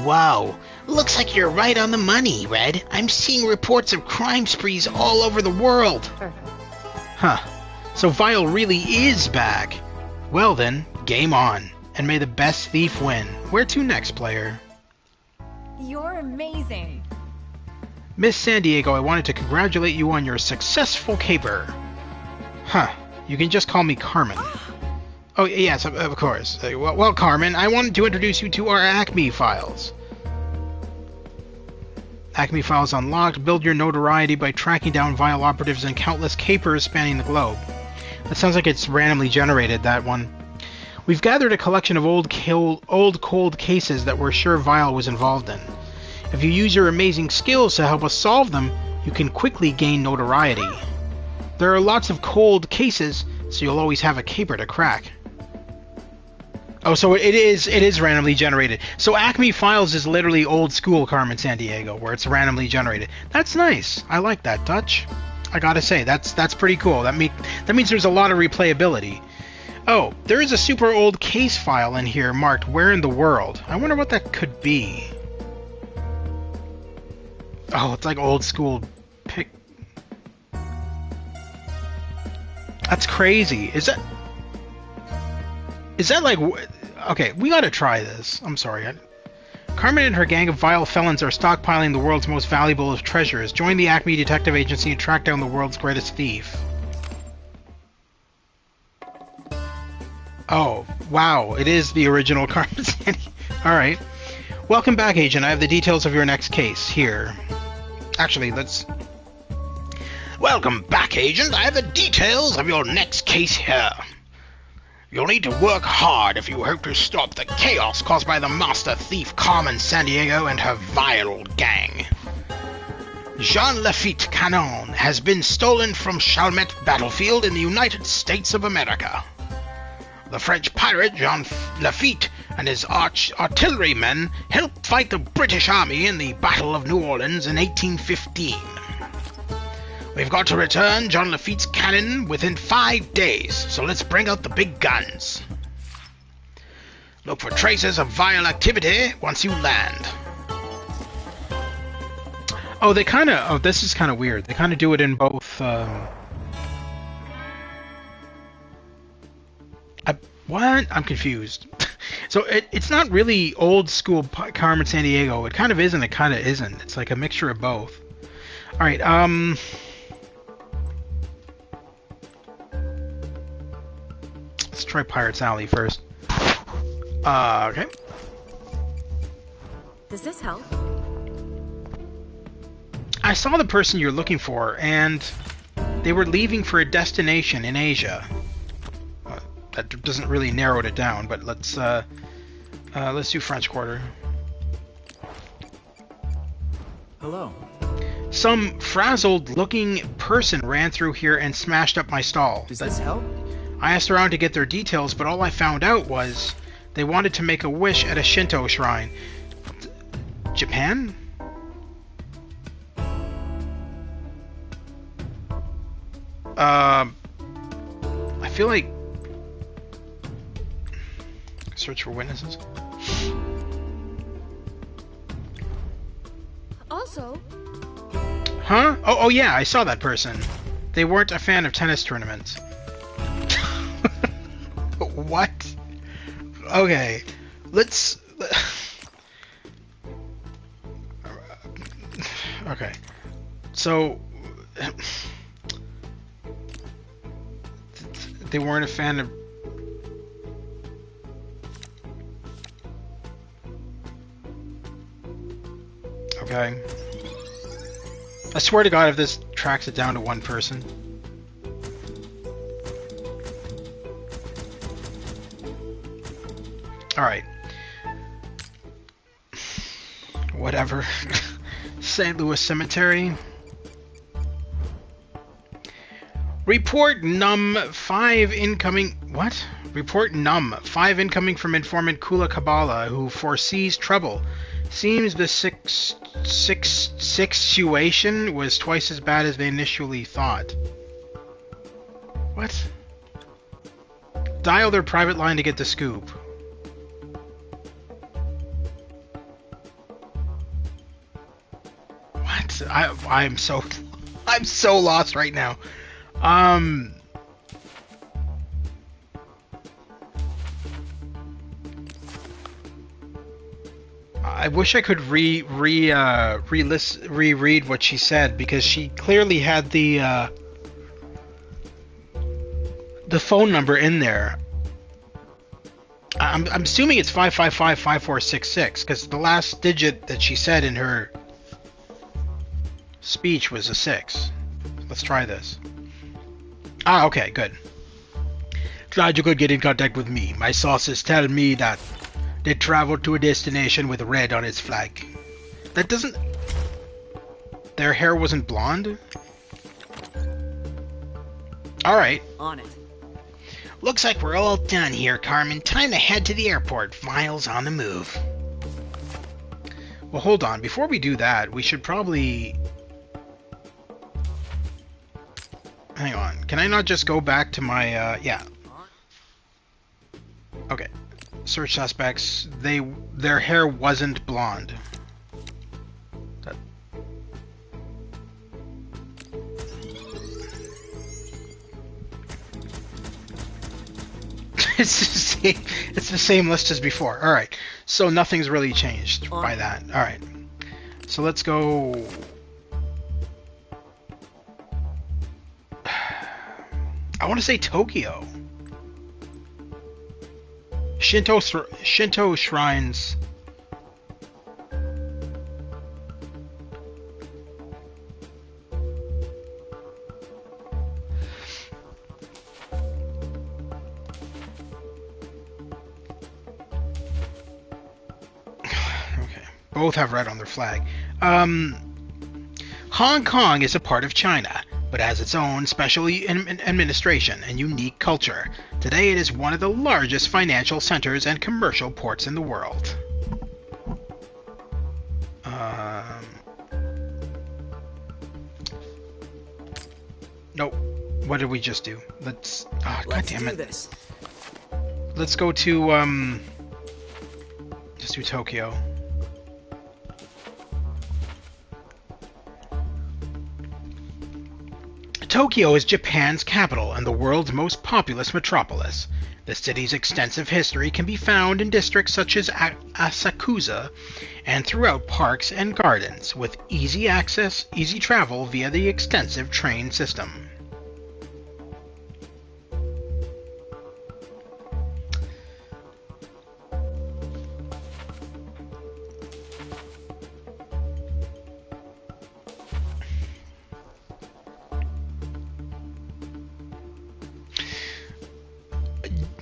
Whoa. Looks like you're right on the money, Red. I'm seeing reports of crime sprees all over the world. Huh. So V.I.L.E really is back. Well then, game on. And may the best thief win. Where to next, player? You're amazing. Miss Sandiego, I wanted to congratulate you on your successful caper. Huh. You can just call me Carmen. Oh, yes, of course. Well, Carmen, I wanted to introduce you to our ACME files. ACME files unlocked. Build your notoriety by tracking down V.I.L.E operatives and countless capers spanning the globe. That sounds like it's randomly generated, that one. We've gathered a collection of old cold cases that we're sure V.I.L.E was involved in. If you use your amazing skills to help us solve them, you can quickly gain notoriety. There are lots of cold cases, so you'll always have a caper to crack. Oh, so it is randomly generated. So ACME Files is literally old school Carmen Sandiego, where it's randomly generated. That's nice. I like that touch. I gotta say, that's pretty cool. That means there's a lot of replayability. Oh, there is a super old case file in here marked Where in the World. I wonder what that could be. Oh, it's like old school pick. That's crazy. Is that like... Okay, we gotta try this. I'm sorry. Carmen and her gang of vile felons are stockpiling the world's most valuable of treasures. Join the ACME Detective Agency and track down the world's greatest thief. Oh, wow. It is the original Carmen Sandiego. Alright. Welcome back, Agent. I have the details of your next case here. Actually, let's... Welcome back, Agent. I have the details of your next case here. You'll need to work hard if you hope to stop the chaos caused by the master thief Carmen Sandiego and her vile gang. Jean Lafitte Canon has been stolen from Chalmette Battlefield in the United States of America. The French pirate Jean Lafitte and his artillerymen helped fight the British Army in the Battle of New Orleans in 1815. We've got to return Jean Lafitte's cannon within 5 days, so let's bring out the big guns. Look for traces of V.I.L.E activity once you land. Oh, they kind of... Oh, this is kind of weird. They kind of do it in both... What? I'm confused. So it's not really old school Carmen Sandiego. It kind of is and it kind of isn't. It's like a mixture of both. Alright, let's try Pirate's Alley first. Okay. Does this help? I saw the person you're looking for, and they were leaving for a destination in Asia. That doesn't really narrow it down, but let's do French Quarter. Hello. Some frazzled-looking person ran through here and smashed up my stall. Does this help? I asked around to get their details, but all I found out was they wanted to make a wish at a Shinto shrine. Japan? I feel like... Search for witnesses? Also... Huh? Oh yeah, I saw that person. They weren't a fan of tennis tournaments. What? Okay. Let's... Okay. So... They weren't a fan of... Okay. I swear to God if this tracks it down to one person. Alright. Whatever. St. Louis Cemetery. Report num 5 incoming... What? Report num 5 incoming from informant Kula Kabbalah, who foresees trouble. Seems the situation was twice as bad as they initially thought. What? Dial their private line to get the scoop. What? I'm so lost right now. I wish I could reread what she said, because she clearly had the phone number in there. I'm assuming it's 555-5466, because the last digit that she said in her speech was a 6. Let's try this. Ah, okay, good. Glad you could get in contact with me. My sources tell me that they traveled to a destination with red on its flag. That doesn't... Their hair wasn't blonde? Alright. On it. Looks like we're all done here, Carmen. Time to head to the airport. V.I.L.E's on the move. Well, hold on. Before we do that, we should probably... Hang on. Can I not just go back to my, yeah. Okay. Search suspects. Their hair wasn't blonde. That... it's the same list as before. All right. So nothing's really changed by that. All right. So let's go. I want to say Tokyo. Shinto shrines. both have red on their flag. Hong Kong is a part of China, but has its own special administration and unique culture. Today it is one of the largest financial centers and commercial ports in the world. Nope. What did we just do? Let's God damn it. This. Let's go to just do Tokyo. Tokyo is Japan's capital and the world's most populous metropolis. The city's extensive history can be found in districts such as Asakusa and throughout parks and gardens, with easy travel via the extensive train system.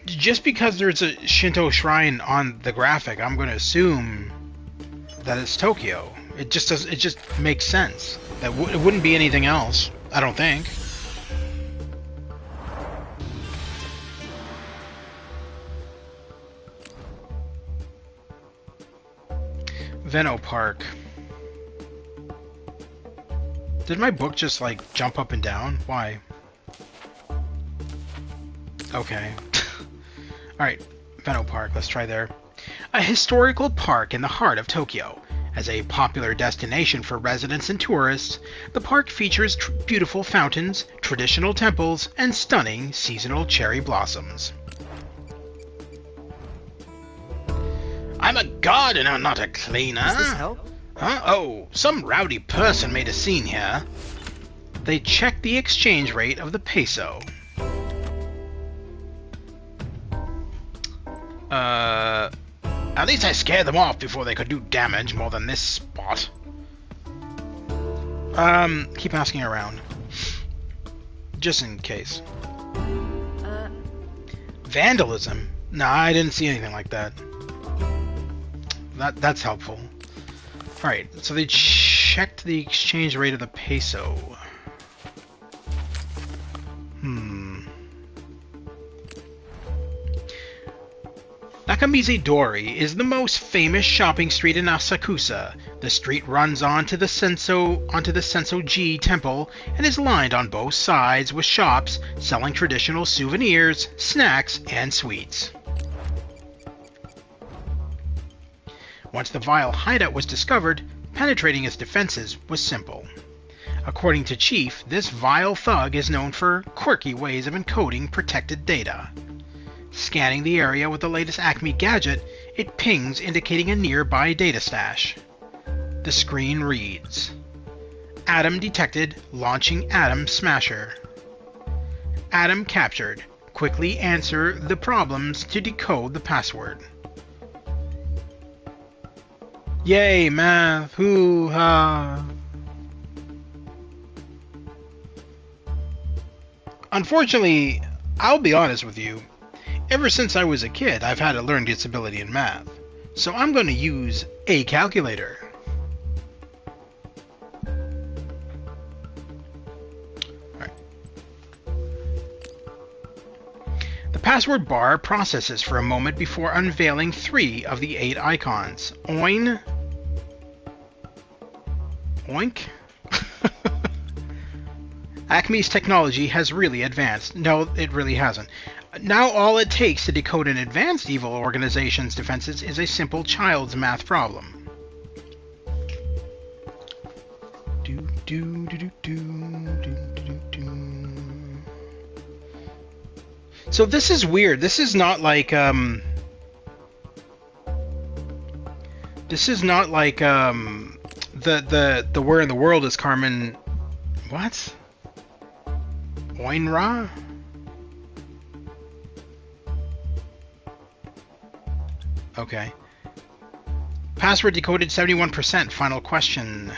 Just because there's a Shinto shrine on the graphic, I'm going to assume that it's Tokyo. It just makes sense. That it wouldn't be anything else, I don't think. Venno Park. Did my book just like jump up and down? Why? Okay. Alright, Venno Park, let's try there. A historical park in the heart of Tokyo. As a popular destination for residents and tourists, the park features beautiful fountains, traditional temples, and stunning seasonal cherry blossoms. I'm a gardener, not a cleaner. Does this help? Huh? Oh, some rowdy person made a scene here. They checked the exchange rate of the peso. At least I scared them off before they could do damage more than this spot. Keep asking around. Just in case. Vandalism? Nah, I didn't see anything like that. That's helpful. Alright, so they checked the exchange rate of the peso. Nakamizi Dori is the most famous shopping street in Asakusa. The street runs onto the Senso-ji temple and is lined on both sides with shops selling traditional souvenirs, snacks, and sweets. Once the V.I.L.E hideout was discovered, penetrating its defenses was simple. According to Chief, this vile thug is known for quirky ways of encoding protected data. Scanning the area with the latest ACME gadget, it pings indicating a nearby data stash. The screen reads, Atom detected, launching Atom Smasher. Atom captured. Quickly answer the problems to decode the password. Yay, math! Hoo-ha! Unfortunately, I'll be honest with you, ever since I was a kid, I've had a learning disability in math, so I'm going to use a calculator. Alright. The password bar processes for a moment before unveiling 3 of the 8 icons. Oink. ACME's technology has really advanced. No, it really hasn't. Now all it takes to decode an advanced evil organization's defenses is a simple child's math problem. So this is weird. This is not like the where in the world is Carmen? What? Oinra? Okay. Password decoded 71%. Final question.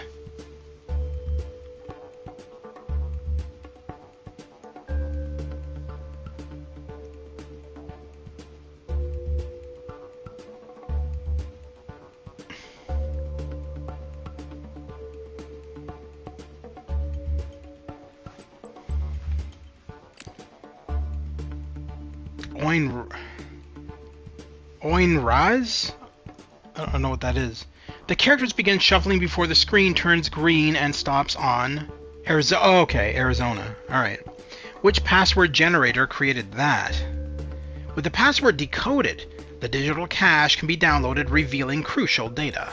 Oin Raz? I don't know what that is. The characters begin shuffling before the screen turns green and stops on Arizona. Oh, okay, Arizona. Alright. Which password generator created that? With the password decoded, the digital cache can be downloaded, revealing crucial data.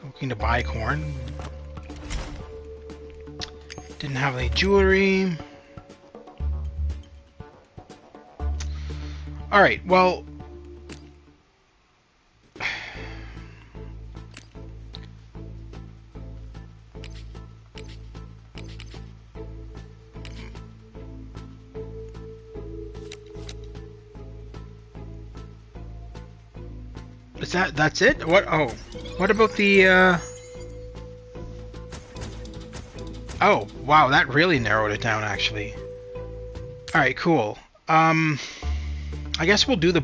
Looking to buy corn. Didn't have any jewelry. Alright, well... That's it? What? Oh. What about the, Oh, wow, that really narrowed it down, actually. Alright, cool. I guess we'll do the...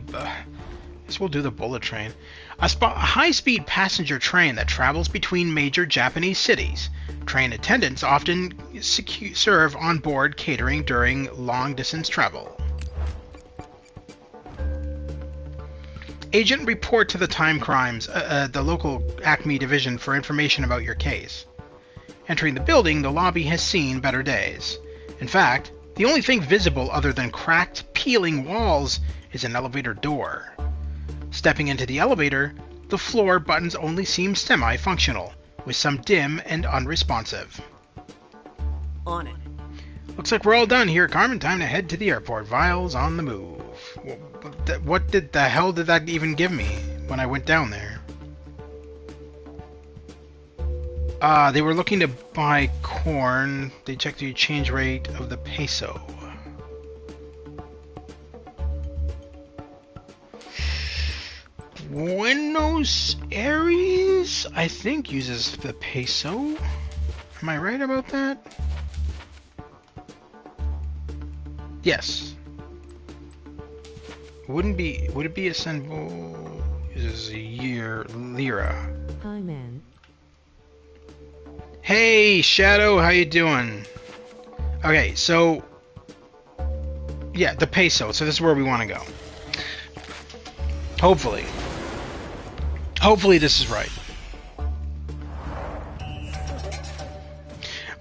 bullet train. A high-speed passenger train that travels between major Japanese cities. Train attendants often serve on board catering during long-distance travel. Agent, report to the Time Crimes, the local ACME division, for information about your case. Entering the building, the lobby has seen better days. In fact, the only thing visible other than cracked, peeling walls is an elevator door. Stepping into the elevator, the floor buttons only seem semi-functional, with some dim and unresponsive. On it. Looks like we're all done here, Carmen. Time to head to the airport. V.I.L.'s on the move. What the hell did that even give me when I went down there? They were looking to buy corn. They checked the exchange rate of the peso. Buenos Aires, I think, uses the peso. Am I right about that? Yes. Would it be a symbol? Uses a lira. Hi, man. Hey, Shadow, how you doing? Okay, so... yeah, the peso. So this is where we want to go. Hopefully. Hopefully this is right.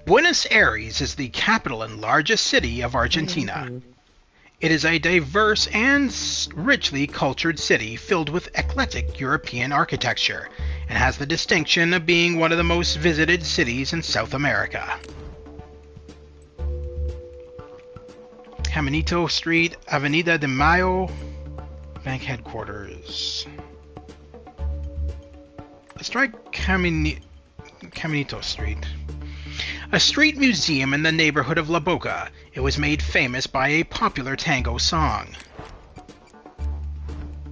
Buenos Aires is the capital and largest city of Argentina. It is a diverse and richly cultured city filled with eclectic European architecture, and has the distinction of being one of the most visited cities in South America. Caminito Street, Avenida de Mayo, bank headquarters. Let's try Caminito Street. A street museum in the neighborhood of La Boca. It was made famous by a popular tango song.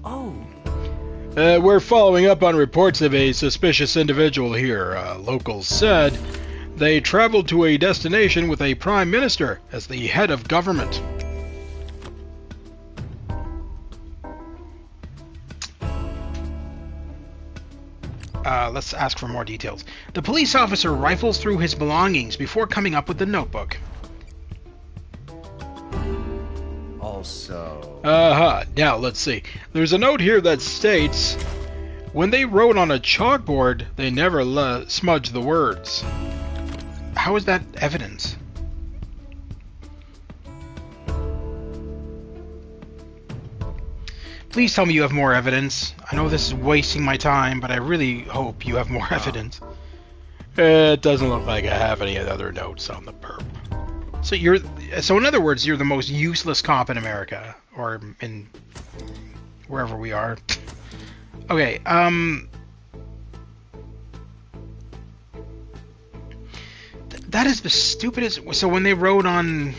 Oh. We're following up on reports of a suspicious individual here. Locals said they traveled to a destination with a prime minister as the head of government. Let's ask for more details. The police officer rifles through his belongings before coming up with the notebook. Also... Now, let's see. There's a note here that states, when they wrote on a chalkboard, they never smudged the words. How is that evidence? Please tell me you have more evidence. I know this is wasting my time, but I really hope you have more evidence. It doesn't look like I have any other notes on the perp. So in other words, you're the most useless cop in America, or in wherever we are. Okay, that is the stupidest. So when they wrote on...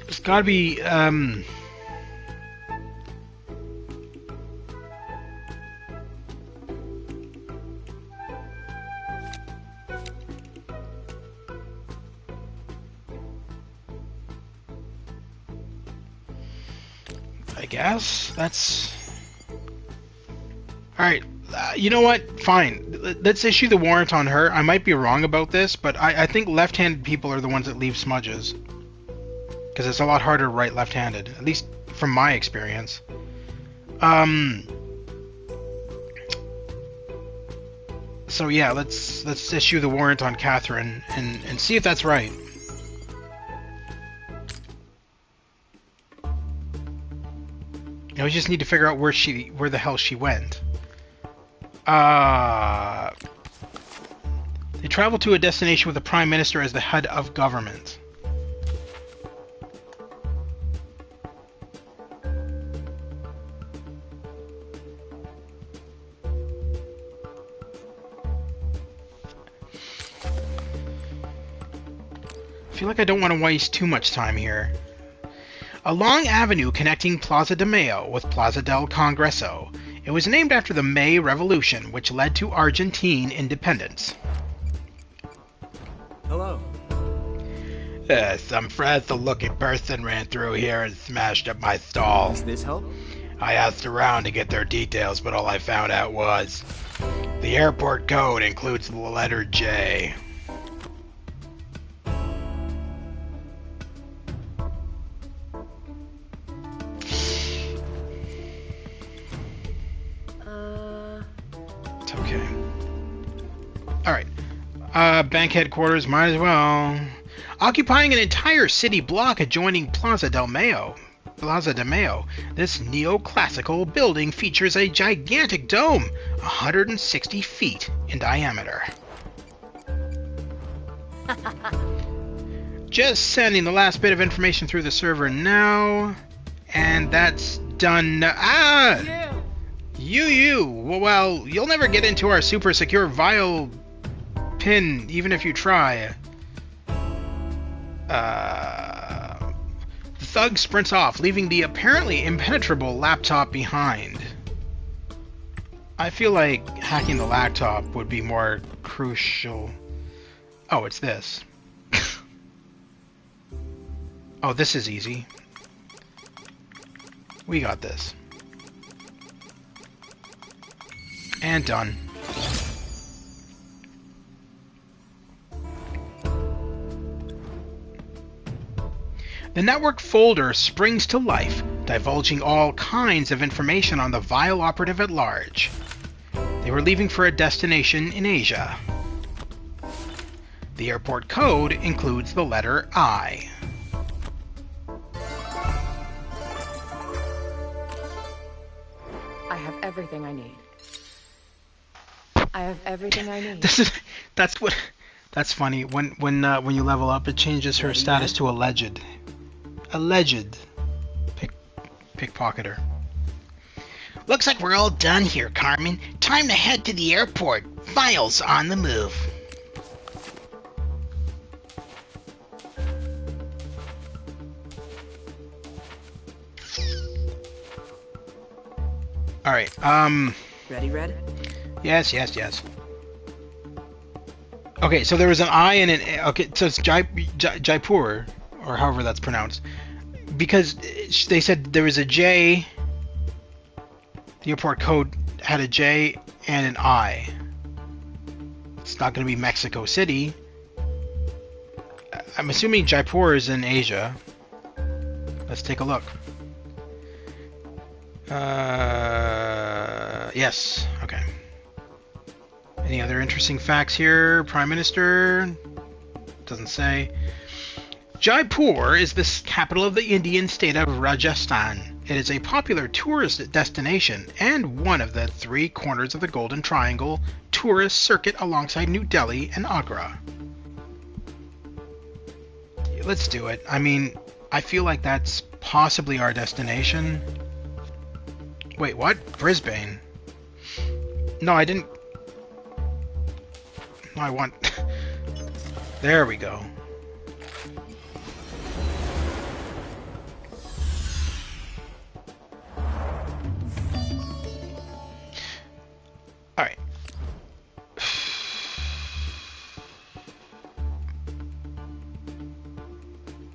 It's gotta be, I guess that's... Alright, you know what? Fine. Let's issue the warrant on her. I might be wrong about this, but I think left-handed people are the ones that leave smudges. Because it's a lot harder to write left-handed, at least from my experience. So yeah, let's issue the warrant on Catherine and see if that's right. Now we just need to figure out where the hell she went. They traveled to a destination with the Prime Minister as the head of government. I feel like I don't want to waste too much time here. A long avenue connecting Plaza de Mayo with Plaza del Congreso. It was named after the May Revolution, which led to Argentine independence. Hello. Some frazzle-looking person ran through here and smashed up my stall. Does this help? I asked around to get their details, but all I found out was the airport code includes the letter J. It's okay. Alright. Bank headquarters, might as well. Occupying an entire city block adjoining Plaza de Mayo, this neoclassical building features a gigantic dome, 160 feet in diameter. Just sending the last bit of information through the server now, and that's done. Ah! You! Well, you'll never get into our super secure V.I.L.E pin, even if you try. The thug sprints off, leaving the apparently impenetrable laptop behind. I feel like hacking the laptop would be more crucial. Oh, it's this. Oh, this is easy. We got this. And done. The network folder springs to life, divulging all kinds of information on the V.I.L.E operative at large. They were leaving for a destination in Asia. The airport code includes the letter I. I have everything I need. I have everything I need. That's funny. When you level up, it changes her status to alleged. Alleged pickpocketer. Looks like we're all done here, Carmen. Time to head to the airport. V.I.L.E's on the move. All right. Ready, Red? Yes. Okay, so there was an I and an A. Okay, so it's Jaipur, or however that's pronounced, because they said there was a J. The airport code had a J and an I. It's not going to be Mexico City. I'm assuming Jaipur is in Asia. Let's take a look. Yes. Okay. Any other interesting facts here? Prime Minister? Doesn't say. Jaipur is the capital of the Indian state of Rajasthan. It is a popular tourist destination and one of the 3 corners of the Golden Triangle tourist circuit alongside New Delhi and Agra. Let's do it. I mean, I feel like that's possibly our destination. Wait, what? Brisbane? No, I didn't... No, I want... There we go. Alright.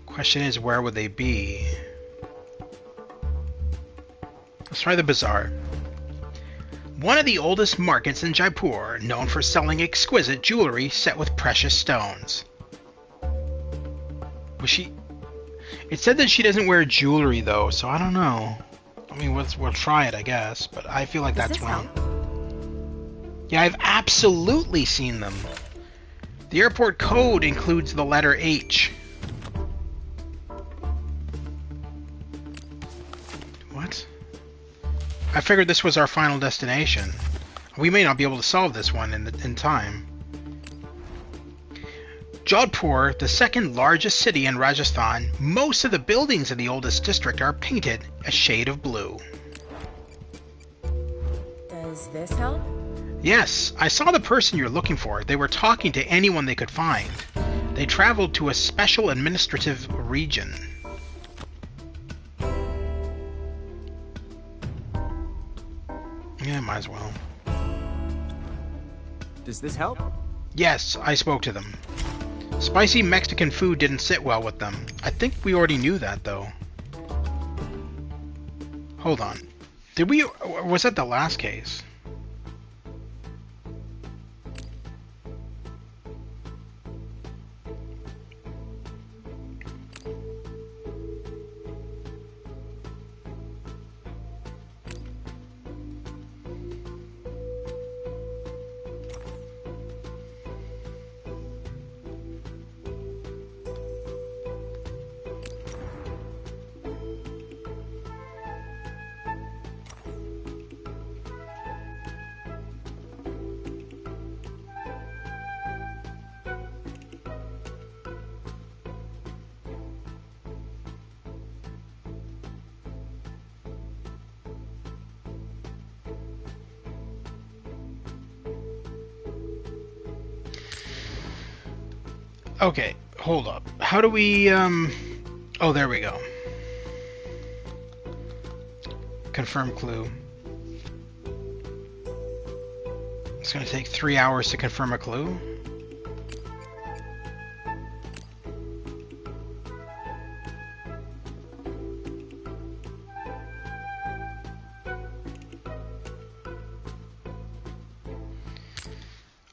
Question is, where would they be? try the bazaar. One of the oldest markets in Jaipur, known for selling exquisite jewelry set with precious stones. Was she... It said that she doesn't wear jewelry, though, so I don't know. I mean, we'll try it, I guess, but I feel like that's wrong. Yeah, I've absolutely seen them. The airport code includes the letter H. What? I figured this was our final destination. We may not be able to solve this one in time. Jodhpur, the second largest city in Rajasthan, most of the buildings in the oldest district are painted a shade of blue. Does this help? Yes, I saw the person you're looking for. They were talking to anyone they could find. They traveled to a special administrative region. Yeah, might as well. Does this help? Yes, I spoke to them. Spicy Mexican food didn't sit well with them. I think we already knew that, though. Hold on. Did we... Was that the last case? Okay, hold up. How do we, Oh, there we go. Confirm clue. It's going to take 3 hours to confirm a clue.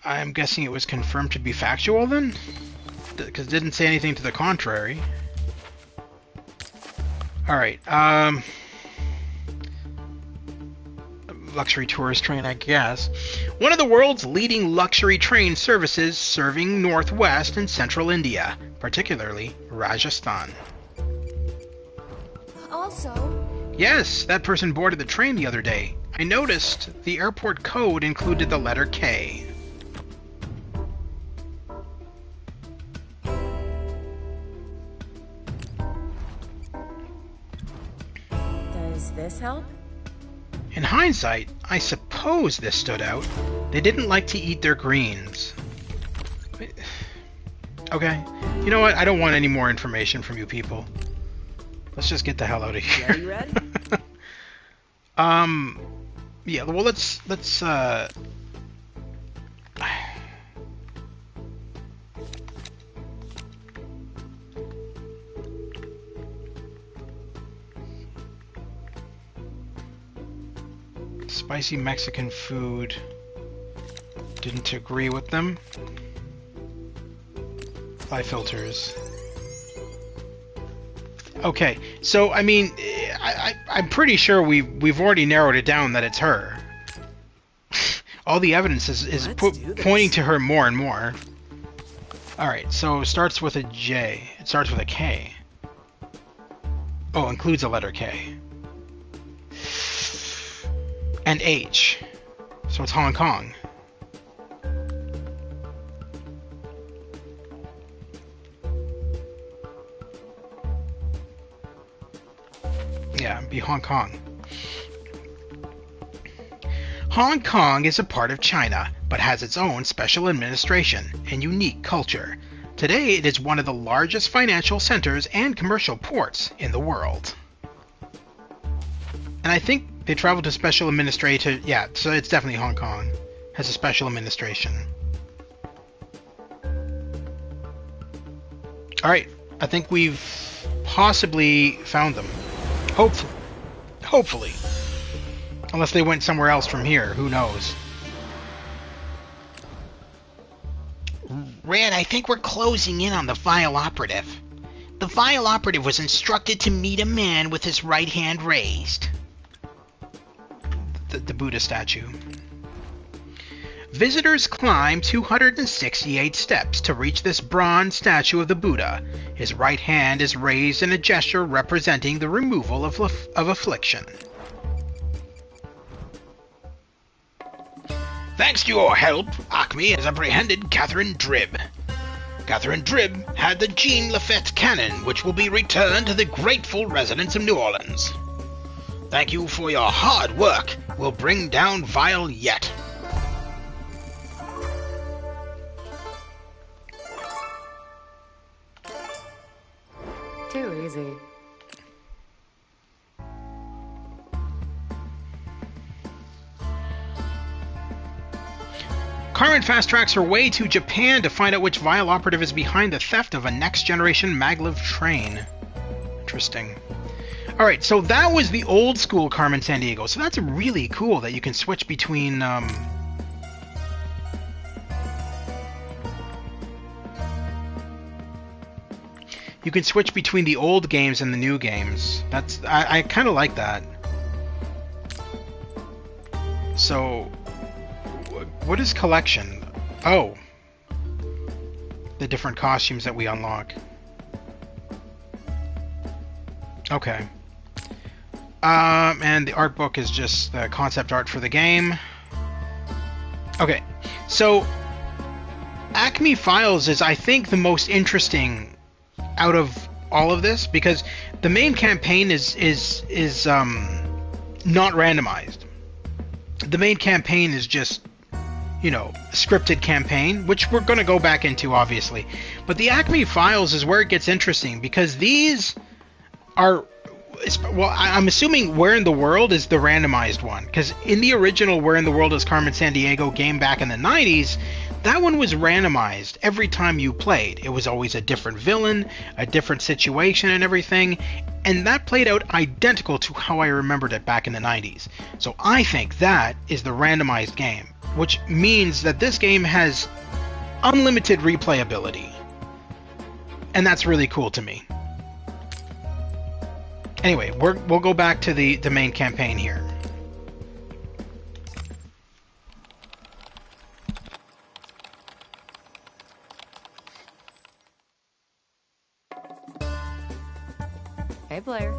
I'm guessing it was confirmed to be factual then? Because it didn't say anything to the contrary. Alright, luxury tourist train, I guess. One of the world's leading luxury train services serving northwest and central India, particularly Rajasthan. Also... Yes, that person boarded the train the other day. I noticed the airport code included the letter K. Does this help? In hindsight, I suppose this stood out. They didn't like to eat their greens. Okay. You know what? I don't want any more information from you people. Let's just get the hell out of here. Yeah, you ready? Yeah, well, let's spicy Mexican food. Didn't agree with them. Apply filters. Okay, so I mean, I'm pretty sure we've already narrowed it down that it's her. All the evidence is pointing to her more and more. All right, so it starts with a J. It starts with a K. Oh, includes a letter K. And H. So it's Hong Kong. Yeah, it'd be Hong Kong. Hong Kong is a part of China, but has its own special administration and unique culture. Today, it is one of the largest financial centers and commercial ports in the world. And I think they traveled to special administrator. Yeah, so it's definitely Hong Kong. Has a special administration. Alright, I think we've possibly found them. Hopefully. Unless they went somewhere else from here. Who knows? Red, I think we're closing in on the V.I.L.E operative. The V.I.L.E operative was instructed to meet a man with his right hand raised. The Buddha statue. Visitors climb 268 steps to reach this bronze statue of the Buddha. His right hand is raised in a gesture representing the removal of affliction. Thanks to your help, ACME has apprehended Catherine Dribb. Catherine Dribb had the Jean Lafette cannon, which will be returned to the grateful residents of New Orleans. Thank you for your hard work. We'll bring down V.I.L.E yet. Too easy. Carmen fast-tracks her way to Japan to find out which V.I.L.E operative is behind the theft of a next-generation maglev train. Interesting. Alright, so that was the old-school Carmen Sandiego. So that's really cool that you can switch between... You can switch between the old games and the new games. I kind of like that. So, what is collection? Oh, the different costumes that we unlock. Okay. And the art book is just the concept art for the game. Okay, so ACME Files is, I think, the most interesting out of all of this, because the main campaign is not randomized. The main campaign is just, you know, scripted campaign, which we're going to go back into, obviously. But the ACME Files is where it gets interesting, because these are... Well, I'm assuming Where in the World is the randomized one, because in the original Where in the World is Carmen Sandiego game back in the 90s, that one was randomized every time you played. It was always a different villain, a different situation and everything, and that played out identical to how I remembered it back in the 90s. So I think that is the randomized game, which means that this game has unlimited replayability. And that's really cool to me. Anyway, we'll go back to the main campaign here. Hey, player.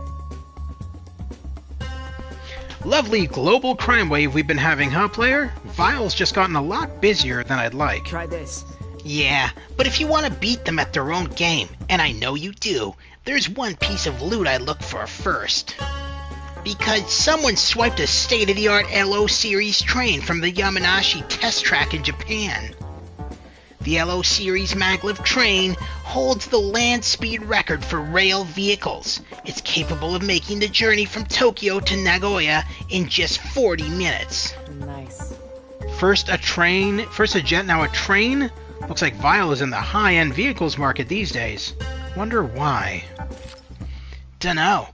Lovely global crime wave we've been having, huh, player? V.I.L.E's just gotten a lot busier than I'd like. Try this. Yeah, but if you want to beat them at their own game, and I know you do, there's one piece of loot I look for first. Because someone swiped a state-of-the-art LO Series train from the Yamanashi test track in Japan. The LO Series maglev train holds the land speed record for rail vehicles. It's capable of making the journey from Tokyo to Nagoya in just 40 minutes. Nice. First a jet, now a train? Looks like V.I.L.E is in the high-end vehicles market these days. Wonder why? Dunno.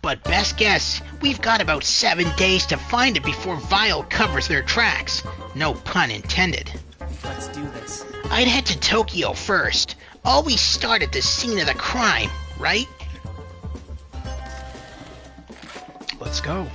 But best guess, we've got about 7 days to find it before V.I.L.E covers their tracks. No pun intended. Let's do this. I'd head to Tokyo first. Always start at the scene of the crime, right? Let's go.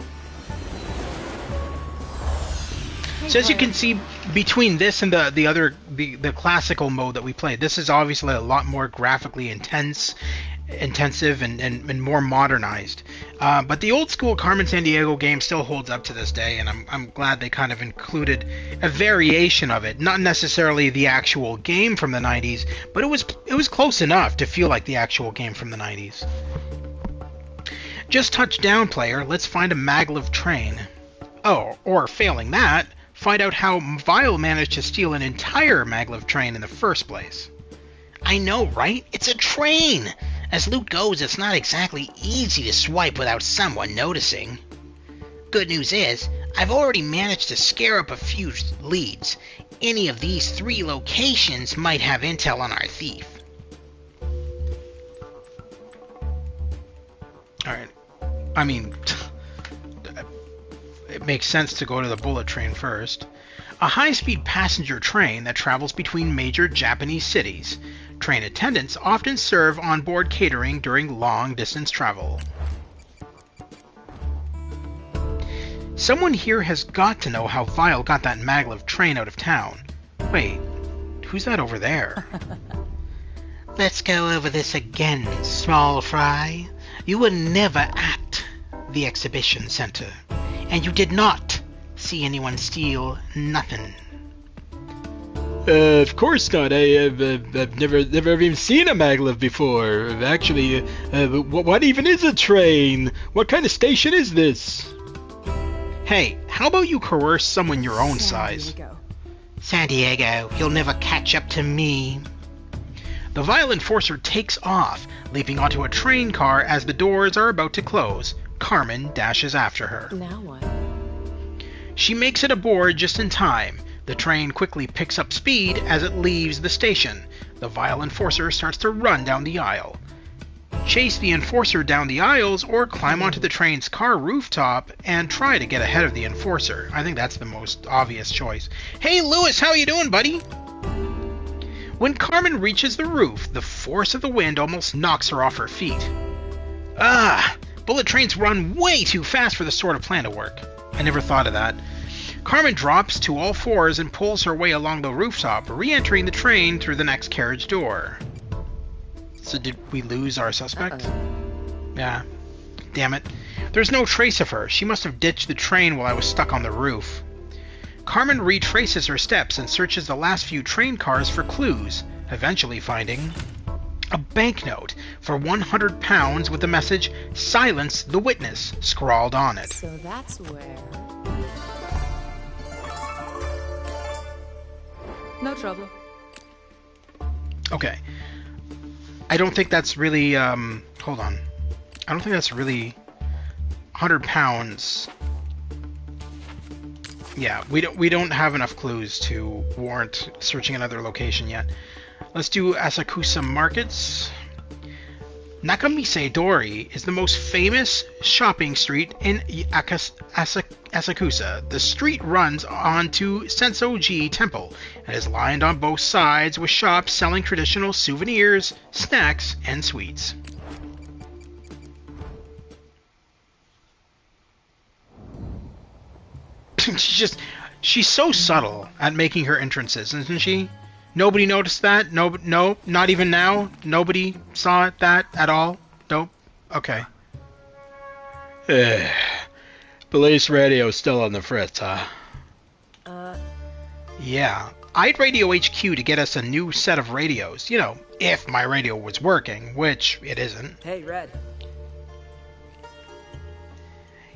So as you can see, between this and the classical mode that we played, this is obviously a lot more graphically intensive and more modernized. But the old school Carmen Sandiego game still holds up to this day, and I'm glad they kind of included a variation of it. Not necessarily the actual game from the 90s, but it was close enough to feel like the actual game from the 90s. Just touch down, player. Let's find a maglev train. Oh, or failing that, find out how V.I.L.E managed to steal an entire maglev train in the first place. I know, right? It's a train! As loot goes, it's not exactly easy to swipe without someone noticing. Good news is, I've already managed to scare up a few leads. Any of these 3 locations might have intel on our thief. Alright. I mean, it makes sense to go to the bullet train first. A high-speed passenger train that travels between major Japanese cities. Train attendants often serve on-board catering during long-distance travel. Someone here has got to know how V.I.L.E got that maglev train out of town. Wait, who's that over there? Let's go over this again, small fry. You were never at the exhibition center, and you did not see anyone steal nothing. Of course not. I've never even seen a maglev before. Actually, what even is a train? What kind of station is this? Hey, how about you coerce someone your own size? Sandiego, you'll never catch up to me. The V.I.L.E enforcer takes off, leaping onto a train car as the doors are about to close. Carmen dashes after her. Now what? She makes it aboard just in time. The train quickly picks up speed as it leaves the station. The V.I.L.E enforcer starts to run down the aisle. Chase the enforcer down the aisles or climb onto the train's car rooftop and try to get ahead of the enforcer. I think that's the most obvious choice. Hey Lewis, how you doing, buddy? When Carmen reaches the roof, the force of the wind almost knocks her off her feet. Bullet trains run way too fast for this sort of plan to work. I never thought of that. Carmen drops to all fours and pulls her way along the rooftop, re-entering the train through the next carriage door. So did we lose our suspect? Yeah. Damn it. There's no trace of her. She must have ditched the train while I was stuck on the roof. Carmen retraces her steps and searches the last few train cars for clues, eventually finding a banknote for £100 with the message, "Silence the witness," scrawled on it. So that's where... No trouble. Okay. I don't think that's really, hold on. I don't think that's really £100. Yeah, we don't have enough clues to warrant searching another location yet. Let's do Asakusa Markets. Nakamise Dori is the most famous shopping street in Asakusa. The street runs onto Sensoji Temple and is lined on both sides with shops selling traditional souvenirs, snacks, and sweets. She's so subtle at making her entrances, isn't she? Nobody noticed that? No, not even now? Nobody saw that at all? Nope. Okay. Police radio still on the fritz, huh? Yeah. I'd radio HQ to get us a new set of radios. You know, if my radio was working, which it isn't. Hey, Red.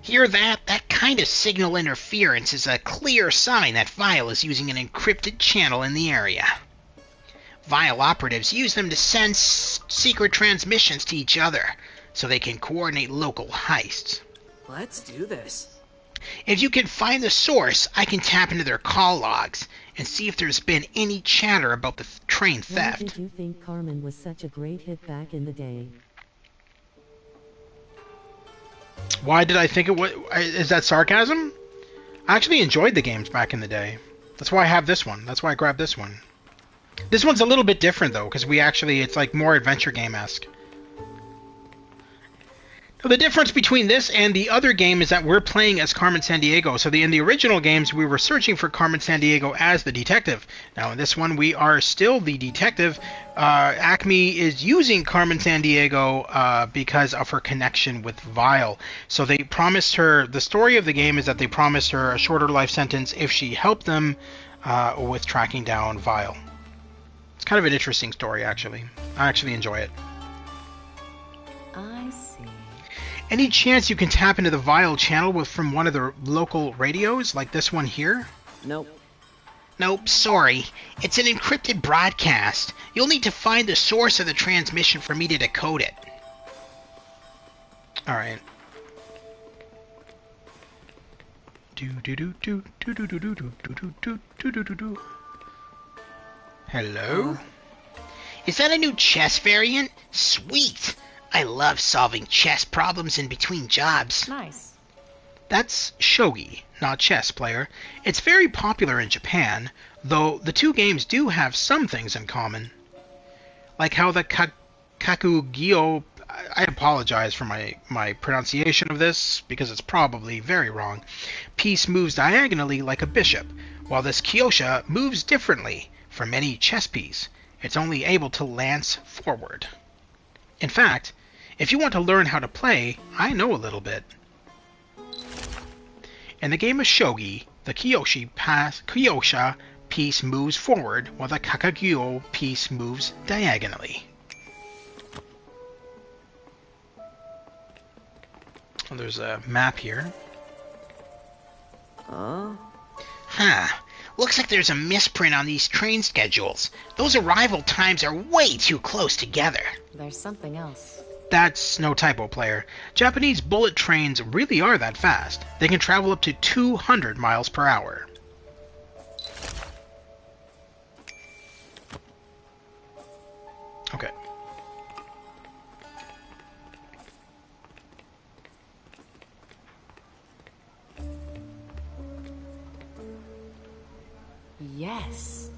Hear that? That kind of signal interference is a clear sign that V.I.L.E is using an encrypted channel in the area. V.I.L.E operatives use them to send secret transmissions to each other, so they can coordinate local heists. Let's do this. If you can find the source, I can tap into their call logs and see if there's been any chatter about the train theft. Why did you think Carmen was such a great hit back in the day? Why did I think it was... Is that sarcasm? I actually enjoyed the games back in the day. That's why I have this one. That's why I grabbed this one. This one's a little bit different, though, because it's like more adventure game-esque. Now, the difference between this and the other game is that we're playing as Carmen Sandiego. So in the original games, we were searching for Carmen Sandiego as the detective. Now, in this one, we are still the detective. ACME is using Carmen Sandiego because of her connection with V.I.L.E. So they promised her... The story of the game is that they promised her a shorter life sentence if she helped them with tracking down V.I.L.E. It's kind of an interesting story, actually. I actually enjoy it. I see. Any chance you can tap into the V.I.L.E channel from one of the local radios, like this one here? Nope. Nope, sorry. It's an encrypted broadcast. You'll need to find the source of the transmission for me to decode it. Alright. Hello? Is that a new chess variant? Sweet! I love solving chess problems in between jobs. Nice. That's Shogi, not chess, player. It's very popular in Japan, though the two games do have some things in common. Like how the Kakugyo... I apologize for my pronunciation of this, because it's probably very wrong. Piece moves diagonally like a bishop, while this Kyosha moves differently from any chess piece. It's only able to lance forward. In fact, if you want to learn how to play, I know a little bit. In the game of Shogi, the Kyosha piece moves forward, while the Kakagyo piece moves diagonally. Well, there's a map here. Huh. Looks like there's a misprint on these train schedules. Those arrival times are way too close together. There's something else. That's no typo, player. Japanese bullet trains really are that fast. They can travel up to 200 miles per hour. Okay. Yes.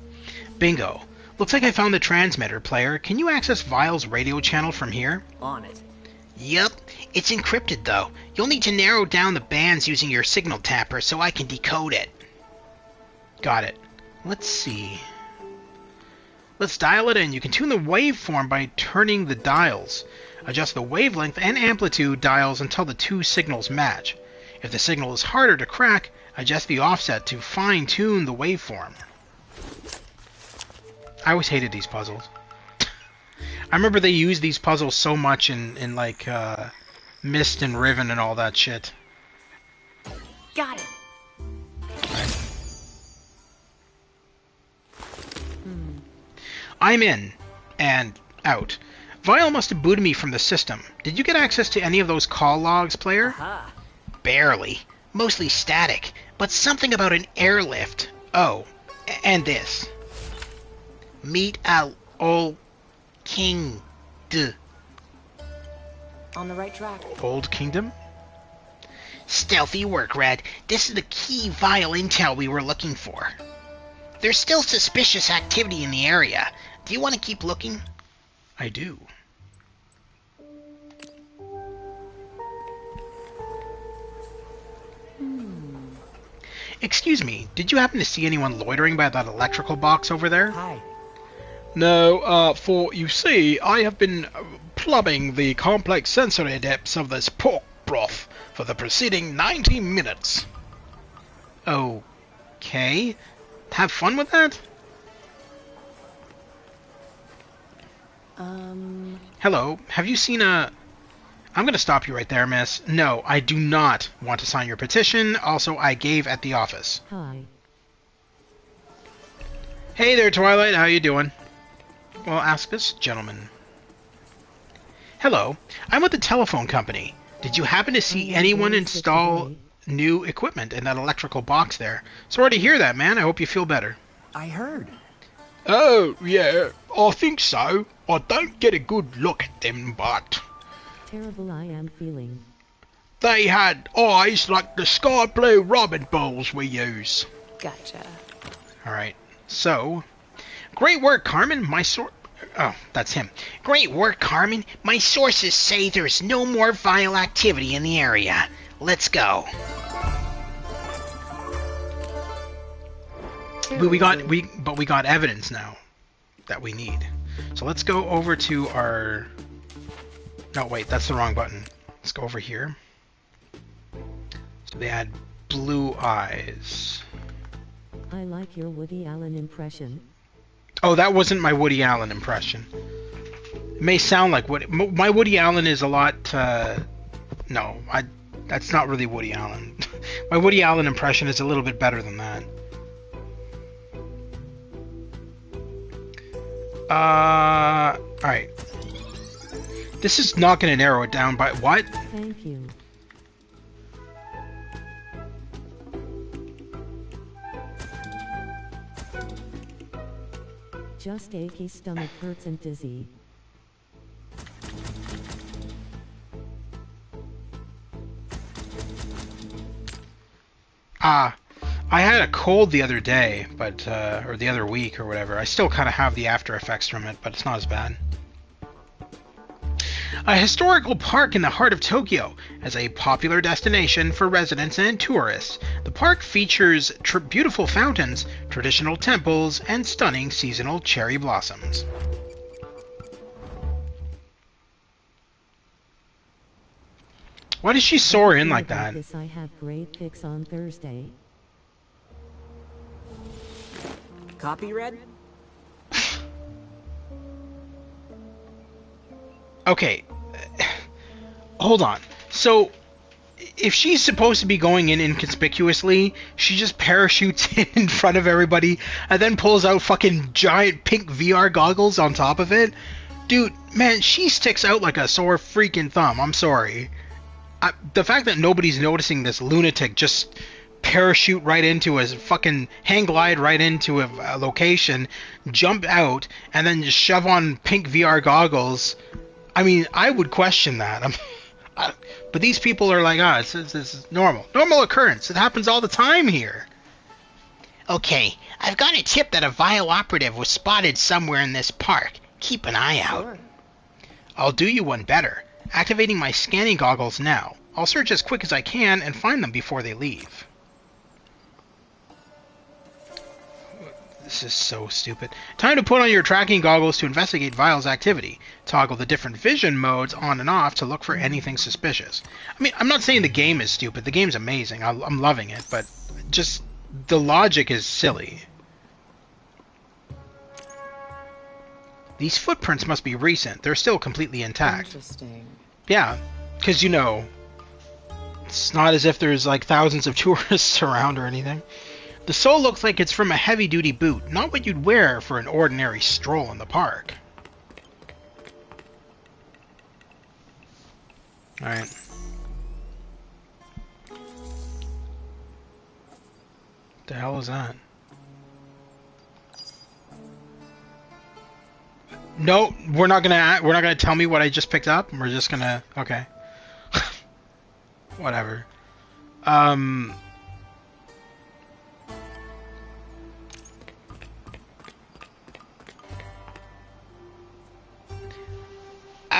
Bingo. Looks like I found the transmitter, player. Can you access V.I.L.'s radio channel from here? On it. Yup. It's encrypted, though. You'll need to narrow down the bands using your signal tapper so I can decode it. Got it. Let's see. Let's dial it in. You can tune the waveform by turning the dials. Adjust the wavelength and amplitude dials until the two signals match. If the signal is harder to crack, adjust the offset to fine-tune the waveform. I always hated these puzzles. I remember they used these puzzles so much in like, Myst and Riven and all that shit. Got it. Right. I'm in. And out. V.I.L. must have booted me from the system. Did you get access to any of those call logs, player? Aha. Barely. Mostly static. But something about an airlift. Oh. And this. Meet a old king. On the right track. Old Kingdom? Stealthy work, Red. This is the key V.I.L. intel we were looking for. There's still suspicious activity in the area. Do you want to keep looking? I do. Excuse me, did you happen to see anyone loitering by that electrical box over there? Hi. No, for, you see, I have been plumbing the complex sensory depths of this pork broth for the preceding 90 minutes. Okay. Have fun with that? Hello, have you seen a... I'm gonna stop you right there, miss. No, I do not want to sign your petition. Also, I gave at the office. Hi. Hey there, Twilight. How you doing? Well, ask this gentleman. Hello, I'm with the telephone company. Did you happen to see anyone install new equipment in that electrical box there? Sorry to hear that, man. I hope you feel better. I heard. Oh, yeah, I think so. I don't get a good look at them, but... Terrible I am feeling. They had eyes like the sky blue robin balls we use. Gotcha. Alright, so... Great work, Carmen. Oh, that's him. Great work, Carmen. My sources say there's no more V.I.L. activity in the area. Let's go. But we got evidence now that we need. So let's go over to our... No, wait, that's the wrong button. Let's go over here. So they had blue eyes. I like your Woody Allen impression. Oh, that wasn't my Woody Allen impression. It may sound like my Woody Allen is a lot... no, that's not really Woody Allen. My Woody Allen impression is a little bit better than that. Alright. This is not going to narrow it down by... What? Thank you. Just achy stomach hurts and dizzy. I had a cold the other day, but or the other week or whatever. I still kind of have the after effects from it, but it's not as bad. A historical park in the heart of Tokyo as a popular destination for residents and tourists. The park features beautiful fountains, traditional temples, and stunning seasonal cherry blossoms. Why does she soar in like that? I have great pics on Thursday. Copy, Red? Okay, hold on. So, if she's supposed to be going in inconspicuously, she just parachutes in front of everybody and then pulls out fucking giant pink VR goggles on top of it? Dude, man, she sticks out like a sore freaking thumb. I'm sorry. The fact that nobody's noticing this lunatic just parachute right into a fucking hang glide right into a location, jump out, and then just shove on pink VR goggles. I mean, I would question that. But these people are like, this is normal. Normal occurrence. It happens all the time here. Okay, I've got a tip that a V.I.L.E operative was spotted somewhere in this park. Keep an eye out. Sure. I'll do you one better. Activating my scanning goggles now. I'll search as quick as I can and find them before they leave. This is so stupid. Time to put on your tracking goggles to investigate V.I.L.'s activity. Toggle the different vision modes on and off to look for anything suspicious. I mean, I'm not saying the game is stupid. The game's amazing. I'm loving it, but just the logic is silly. These footprints must be recent. They're still completely intact. Interesting. Yeah, because, you know, it's not as if there's like thousands of tourists around or anything. The sole looks like it's from a heavy-duty boot, not what you'd wear for an ordinary stroll in the park. Alright. The hell is that? No, we're not gonna tell me what I just picked up. We're just gonna, okay. Whatever.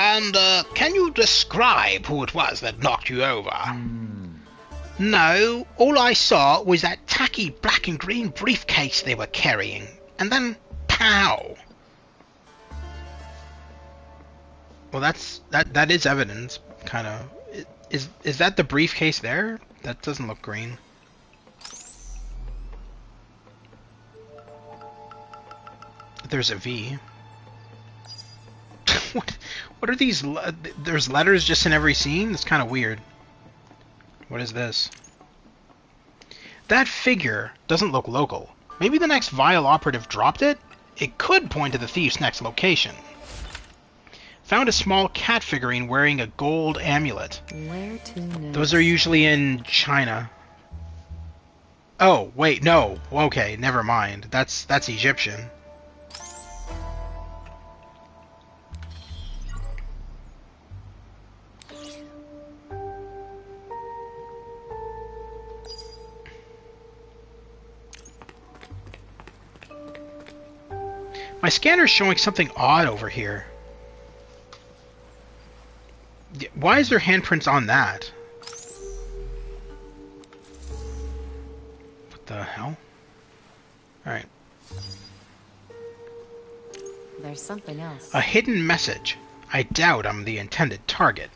And, can you describe who it was that knocked you over? No, all I saw was that tacky black and green briefcase they were carrying. And then, pow! Well, that is evidence, kind of. Is that the briefcase there? That doesn't look green. There's a V. What are these? There's letters just in every scene? It's kind of weird. What is this? That figure doesn't look local. Maybe the next V.I.L.E operative dropped it? It could point to the thief's next location. Found a small cat figurine wearing a gold amulet. Where to next? Those are usually in China. Oh, wait, no. Okay, never mind. That's Egyptian. My scanner's showing something odd over here. Why is there handprints on that? What the hell? Alright. There's something else. A hidden message. I doubt I'm the intended target.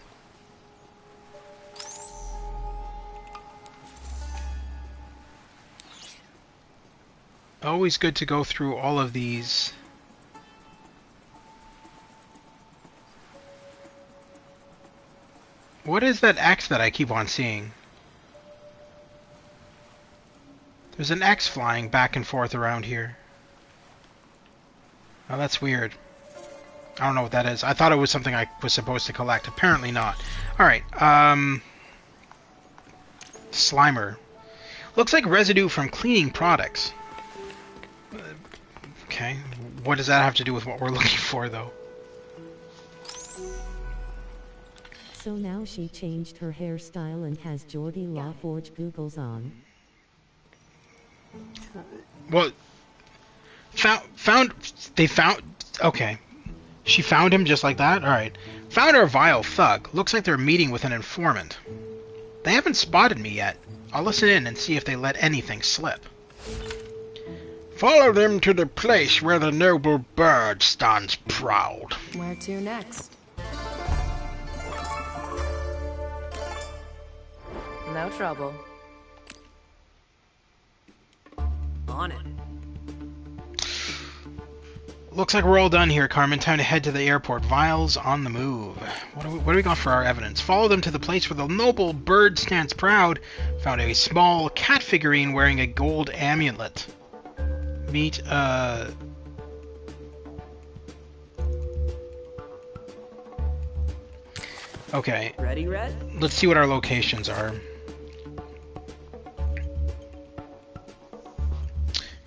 Always good to go through all of these. What is that X that I keep on seeing? There's an X flying back and forth around here. Oh, that's weird. I don't know what that is. I thought it was something I was supposed to collect. Apparently not. Alright, Slimer. Looks like residue from cleaning products. Okay, what does that have to do with what we're looking for, though? So now she changed her hairstyle and has Geordie LaForge googles on. Well, they found, okay. She found him just like that? Alright. Found our vile thug. Looks like they're meeting with an informant. They haven't spotted me yet. I'll listen in and see if they let anything slip. Follow them to the place where the noble bird stands proud. Where to next? No trouble. On it. Looks like we're all done here, Carmen. Time to head to the airport. V.I.L.'s on the move. What do we got for our evidence? Follow them to the place where the noble bird stands proud. Found a small cat figurine wearing a gold amulet. Meet, Okay. Ready, Red? Let's see what our locations are.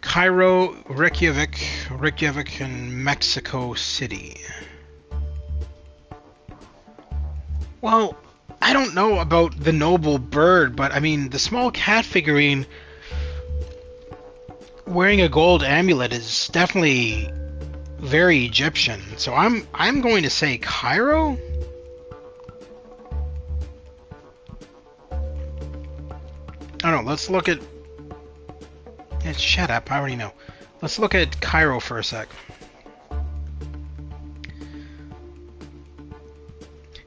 Cairo, Reykjavik, and Mexico City. Well, I don't know about the noble bird, but I mean, the small cat figurine wearing a gold amulet is definitely very Egyptian. So I'm going to say Cairo. I don't know. Let's look at. Shut up, I already know. Let's look at Cairo for a sec.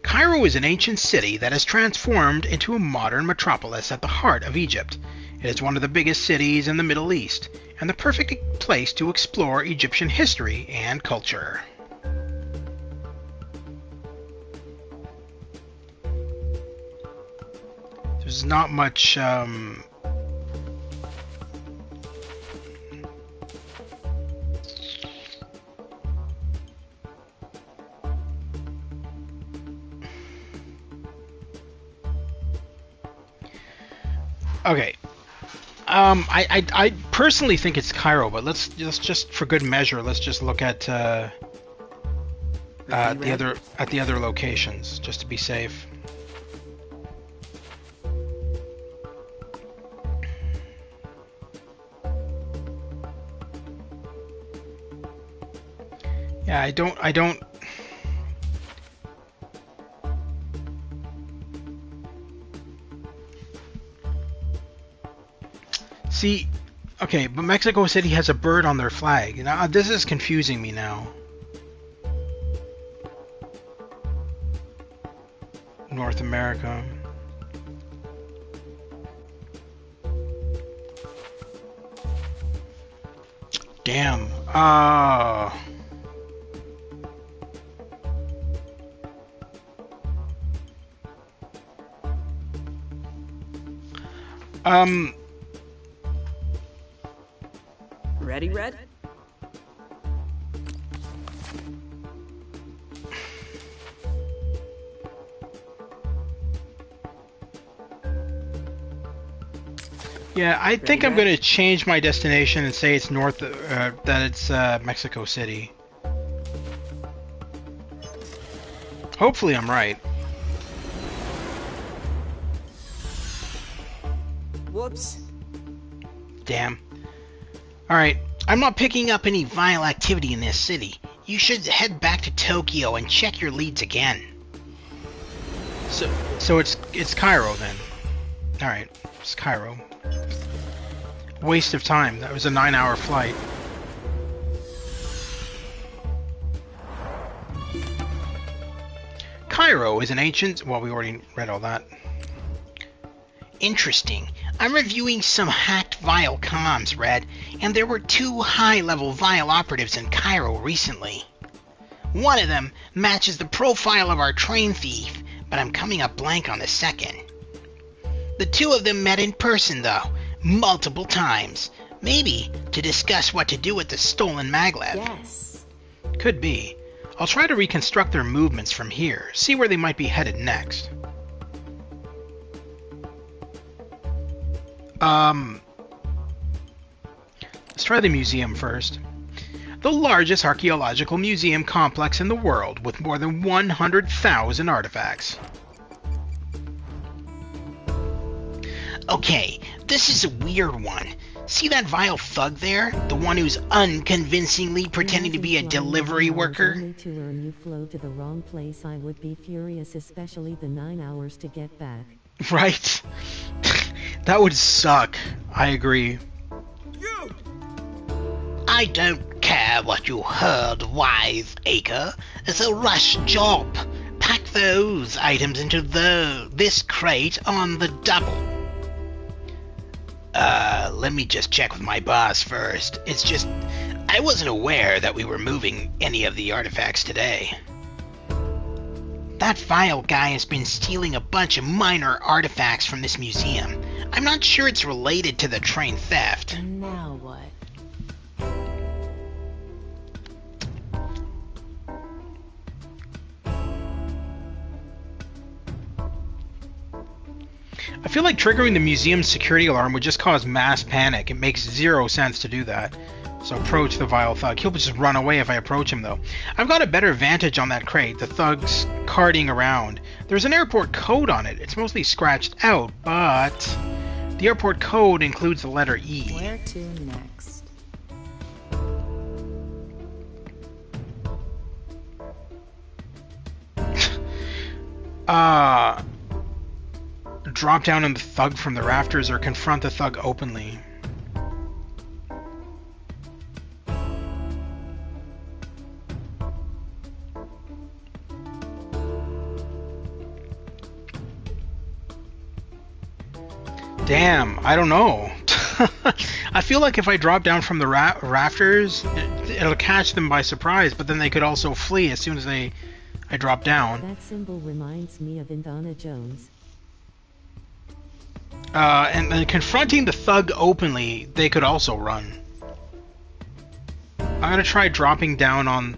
Cairo is an ancient city that has transformed into a modern metropolis at the heart of Egypt. It is one of the biggest cities in the Middle East, and the perfect place to explore Egyptian history and culture. There's not much, Okay. I personally think it's Cairo, but let's just for good measure, let's just look at the other locations just to be safe. Yeah, I don't. See, okay, but Mexico City has a bird on their flag. Now, this is confusing me now. North America. Damn. Ready, Red? Yeah, I think I'm going to change my destination and say it's north, that it's Mexico City. Hopefully I'm right. Whoops. Damn. Alright, I'm not picking up any vile activity in this city. You should head back to Tokyo and check your leads again. So it's Cairo then. Alright, it's Cairo. Waste of time. That was a 9-hour flight. Cairo is an ancient... Well, we already read all that. Interesting. I'm reviewing some hacked V.I.L.E comms, Red, and there were 2 high-level V.I.L.E operatives in Cairo recently. One of them matches the profile of our train thief, but I'm coming up blank on the second. The 2 of them met in person, though, multiple times. Maybe to discuss what to do with the stolen maglev. Yes. Could be. I'll try to reconstruct their movements from here, see where they might be headed next. Let's try the museum first. The largest archaeological museum complex in the world, with more than 100,000 artifacts. Okay, this is a weird one. See that vile thug there? The one who's unconvincingly pretending to be a delivery worker? Only to earn you flow to the wrong place. I would be furious, especially the 9 hours to get back. Right? That would suck. I agree. I don't care what you heard, wise acre. It's a rush job. Pack those items into this crate on the double. Let me just check with my boss first. It's just, I wasn't aware that we were moving any of the artifacts today. That V.I.L.E guy has been stealing a bunch of minor artifacts from this museum. I'm not sure it's related to the train theft. Now what? I feel like triggering the museum's security alarm would just cause mass panic. It makes zero sense to do that. So approach the vile thug. He'll just run away if I approach him, though. I've got a better vantage on that crate. The thug's carting around. There's an airport code on it. It's mostly scratched out, but the airport code includes the letter E. Where to next? Drop down on the thug from the rafters or confront the thug openly. Damn, I don't know. I feel like if I drop down from the rafters, it'll catch them by surprise, but then they could also flee as soon as I drop down. That symbol reminds me of Indiana Jones. And confronting the thug openly, they could also run. I'm gonna try dropping down on...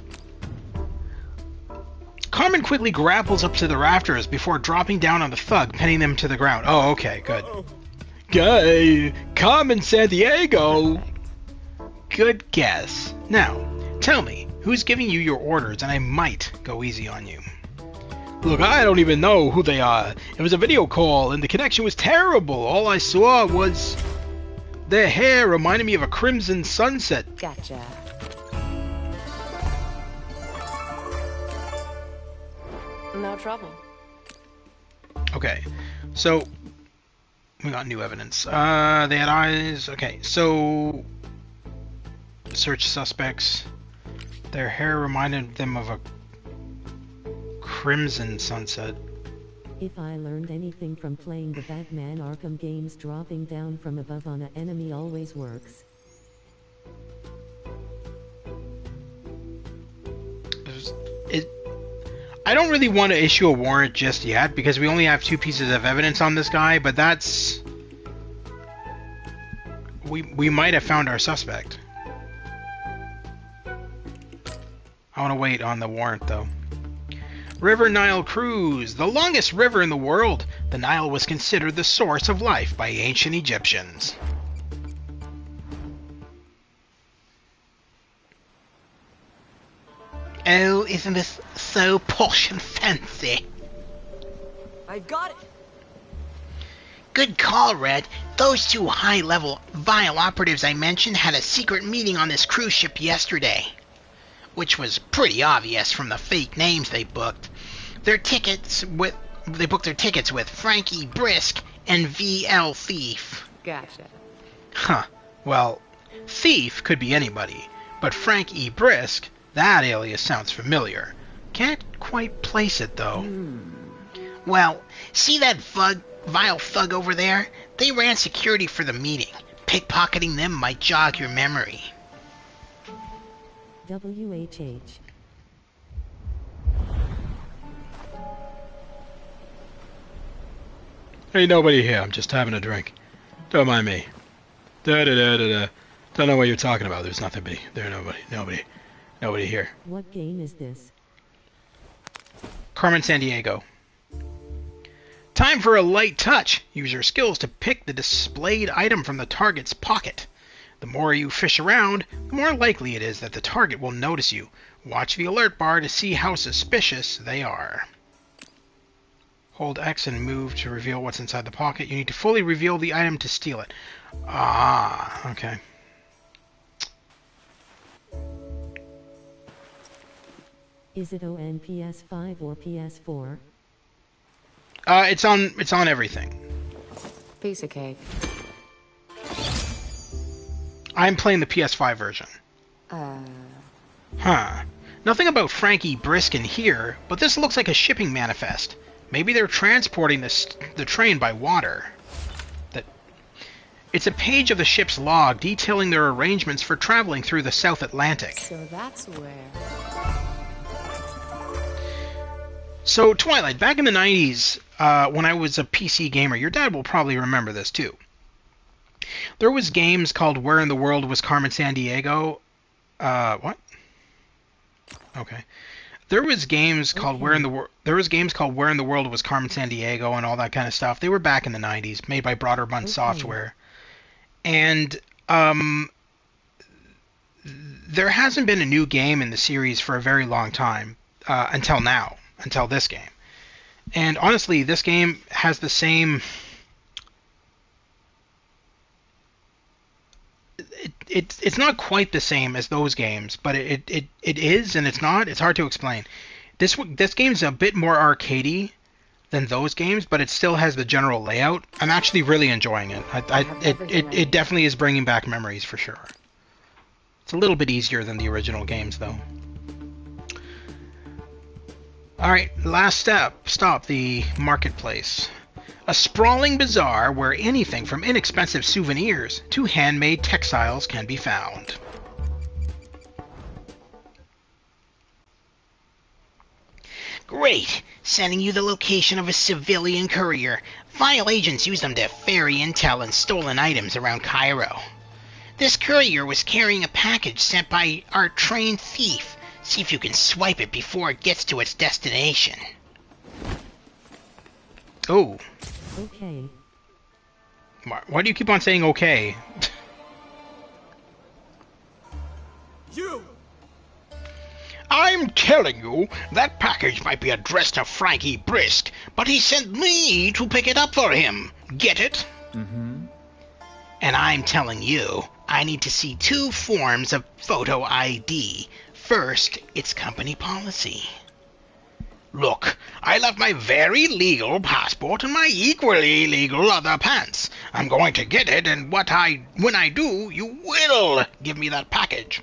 Carmen quickly grapples up to the rafters before dropping down on the thug, pinning them to the ground. Oh, okay, good. Guy, Carmen Sandiego! Good guess. Now, tell me, who's giving you your orders, and I might go easy on you. Look, I don't even know who they are. It was a video call, and the connection was terrible. All I saw was... their hair reminded me of a crimson sunset. Gotcha. No trouble. Okay, so... we got new evidence. They had eyes... okay, so... search suspects. Their hair reminded them of a... crimson sunset. If I learned anything from playing the Batman Arkham games, dropping down from above on an enemy always works. I don't really want to issue a warrant just yet because we only have 2 pieces of evidence on this guy, but that's... we might have found our suspect. I want to wait on the warrant though. River Nile cruise, the longest river in the world. The Nile was considered the source of life by ancient Egyptians. Oh, isn't this so posh and fancy? I've got it. Good call, Red. Those 2 high-level V.I.L.E operatives I mentioned had a secret meeting on this cruise ship yesterday, which was pretty obvious from the fake names they booked. They booked their tickets with Frankie Brisk and V.I.L.E Thief. Gotcha. Huh. Well, Thief could be anybody, but Frank E. Brisk, that alias sounds familiar. Can't quite place it, though. Well, see that V.I.L.E thug over there? They ran security for the meeting. Pickpocketing them might jog your memory. WHH. Ain't nobody here. I'm just having a drink. Don't mind me. Da-da-da-da-da. Don't know what you're talking about. There's nothing there. Nobody here. What game is this? Carmen Sandiego. Time for a light touch. Use your skills to pick the displayed item from the target's pocket. The more you fish around, the more likely it is that the target will notice you. Watch the alert bar to see how suspicious they are. Hold X and move to reveal what's inside the pocket. You need to fully reveal the item to steal it. Ah, okay. Is it on PS5 or PS4? It's on everything. Piece of cake. I'm playing the PS5 version. Huh. Nothing about Frankie Briskin here, but this looks like a shipping manifest. Maybe they're transporting the train by water. It's a page of the ship's log detailing their arrangements for traveling through the South Atlantic. So that's where... So, Twilight, back in the 90s, when I was a PC gamer, your dad will probably remember this too. There was games called Where in the World Was Carmen Sandiego? What? Okay. There was games called Where in the World Was Carmen Sandiego and all that kind of stuff. They were back in the 90s, made by Broderbund Software. And there hasn't been a new game in the series for a very long time, until now, until this game. And honestly, this game has the same... It's not quite the same as those games, but it is and it's not. It's hard to explain. This game's a bit more arcadey than those games, but it still has the general layout. I'm actually really enjoying it. It definitely is bringing back memories for sure. It's a little bit easier than the original games though. Alright, last stop, the marketplace. A sprawling bazaar where anything from inexpensive souvenirs to handmade textiles can be found. Great! Sending you the location of a civilian courier. V.I.L.E agents use them to ferry intel and stolen items around Cairo. This courier was carrying a package sent by our trained thief. See if you can swipe it before it gets to its destination. Oh. Okay. Why do you keep on saying okay? You! I'm telling you, that package might be addressed to Frankie Brisk, but he sent me to pick it up for him. Get it? Mm-hmm. And I'm telling you, I need to see 2 forms of photo ID. First, it's company policy. Look, I left my very legal passport and my equally legal leather pants. I'm going to get it, and when I do, you will give me that package.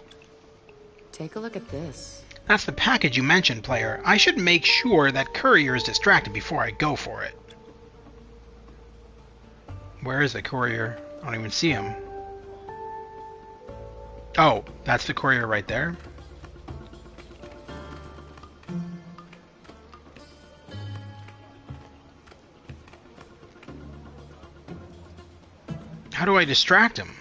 Take a look at this. That's the package you mentioned, player. I should make sure that courier is distracted before I go for it. Where is the courier? I don't even see him. Oh, that's the courier right there. How do I distract him?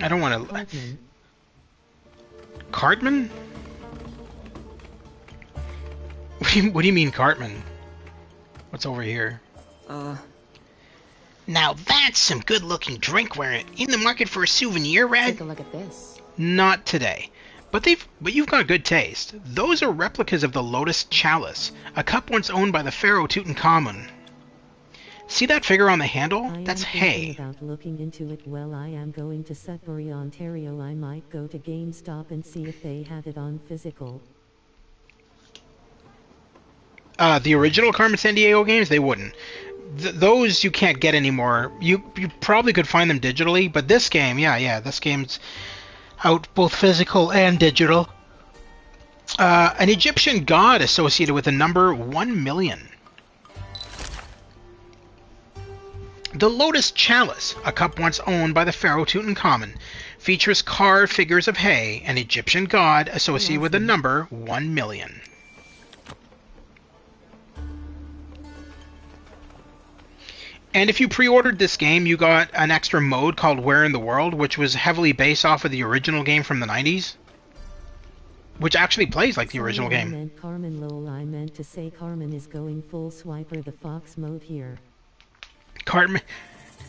I don't want to... Cartman? What do you mean, Cartman? What's over here? Now that's some good-looking drinkware. In the market for a souvenir, Red? Take a look at this. Not today. But you've got good taste. Those are replicas of the Lotus Chalice, a cup once owned by the pharaoh Tutankhamun. See that figure on the handle? That's hay. About looking into it. Well, I am going to Sudbury, Ontario. I might go to GameStop and see if they have it on physical. The original Carmen Sandiego games, they wouldn't. Those you can't get anymore. You probably could find them digitally, but this game, yeah, this game's out both physical and digital. An Egyptian god associated with the number 1 million. The Lotus Chalice, a cup once owned by the pharaoh Tutankhamun, features carved figures of hay, an Egyptian god associated with the number 1 million. And if you pre-ordered this game, you got an extra mode called Where in the World, which was heavily based off of the original game from the 90s. Which actually plays like the original game. I meant Carmen, lol. I meant to say Carmen is going full swiper the fox mode here. Carmen...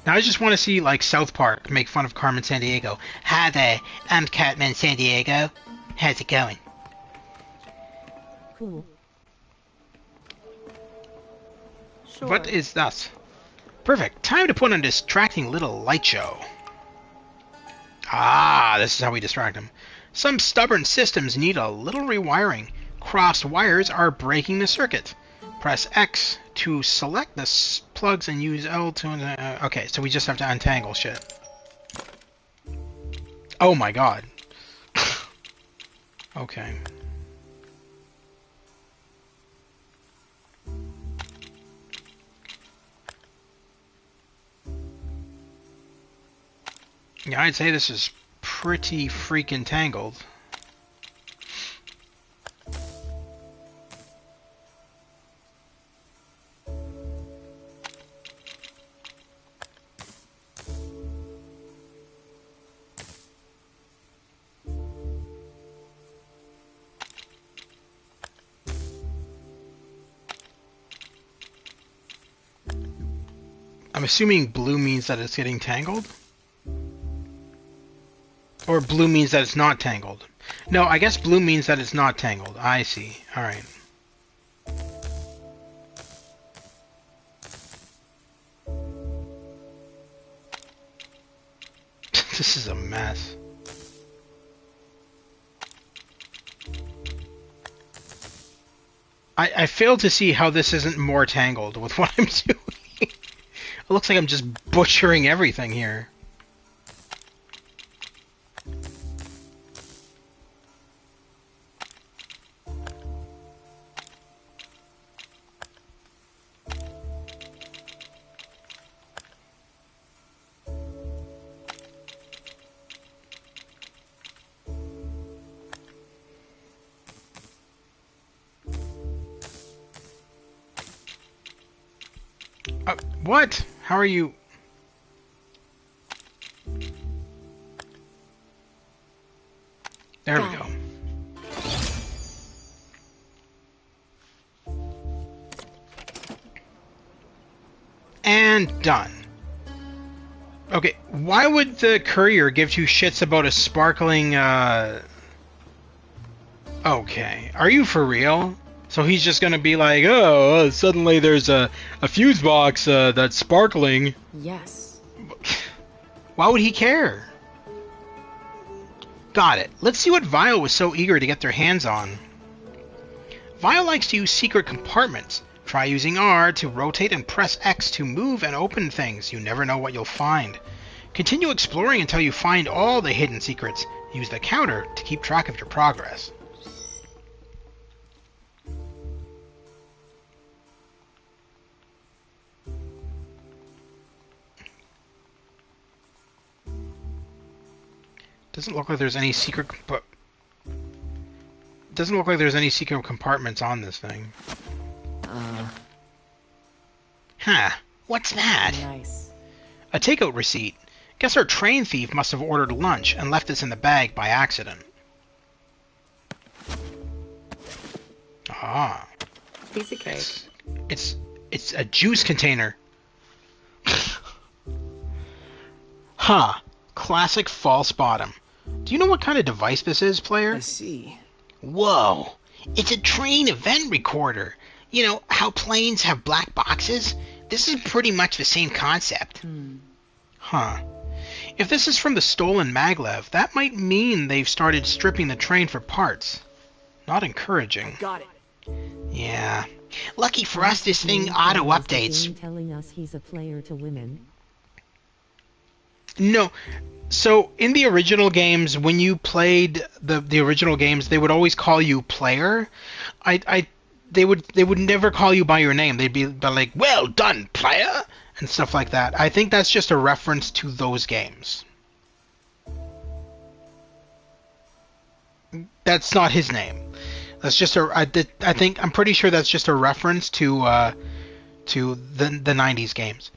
Now I just want to see, like, South Park make fun of Carmen Sandiego. Hi there, I'm Carmen Sandiego. How's it going? Cool. Sure. What is that? Perfect. Time to put on a distracting little light show. Ah, this is how we distract them. Some stubborn systems need a little rewiring. Crossed wires are breaking the circuit. Press X to select the plugs and use L to... okay, so we just have to untangle shit. Oh my god. Okay. Yeah, I'd say this is pretty freaking tangled. I'm assuming blue means that it's getting tangled? Or blue means that it's not tangled. No, I guess blue means that it's not tangled. I see. Alright. This is a mess. I fail to see how this isn't more tangled with what I'm doing. It looks like I'm just butchering everything here. What? How are you? There we go. And done. Okay, why would the courier give two shits about a sparkling, Okay, are you for real? So he's just gonna be like, oh, suddenly there's a fuse box that's sparkling. Yes. Why would he care? Got it. Let's see what V.I.L.E was so eager to get their hands on. V.I.L.E likes to use secret compartments. Try using R to rotate and press X to move and open things. You never know what you'll find. Continue exploring until you find all the hidden secrets. Use the counter to keep track of your progress. Doesn't look like there's any secret doesn't look like there's any secret compartments on this thing. Huh. What's that? Nice. A takeout receipt. Guess our train thief must have ordered lunch and left this in the bag by accident. Ah. Piece of cake. It's a juice container. Huh. Classic false bottom. Do you know what kind of device this is, player? I see. Whoa. It's a train event recorder. You know how planes have black boxes? This is pretty much the same concept. Huh. If this is from the stolen maglev, that might mean they've started stripping the train for parts. Not encouraging. Got it. Yeah. Lucky for us, this thing auto-updates. Telling us he's a player to women. No. So, in the original games, when you played the original games, they would always call you player. They would never call you by your name. They'd be like, well done, player, and stuff like that. I think that's just a reference to those games. That's not his name. That's just I'm pretty sure that's just a reference to the 90s games.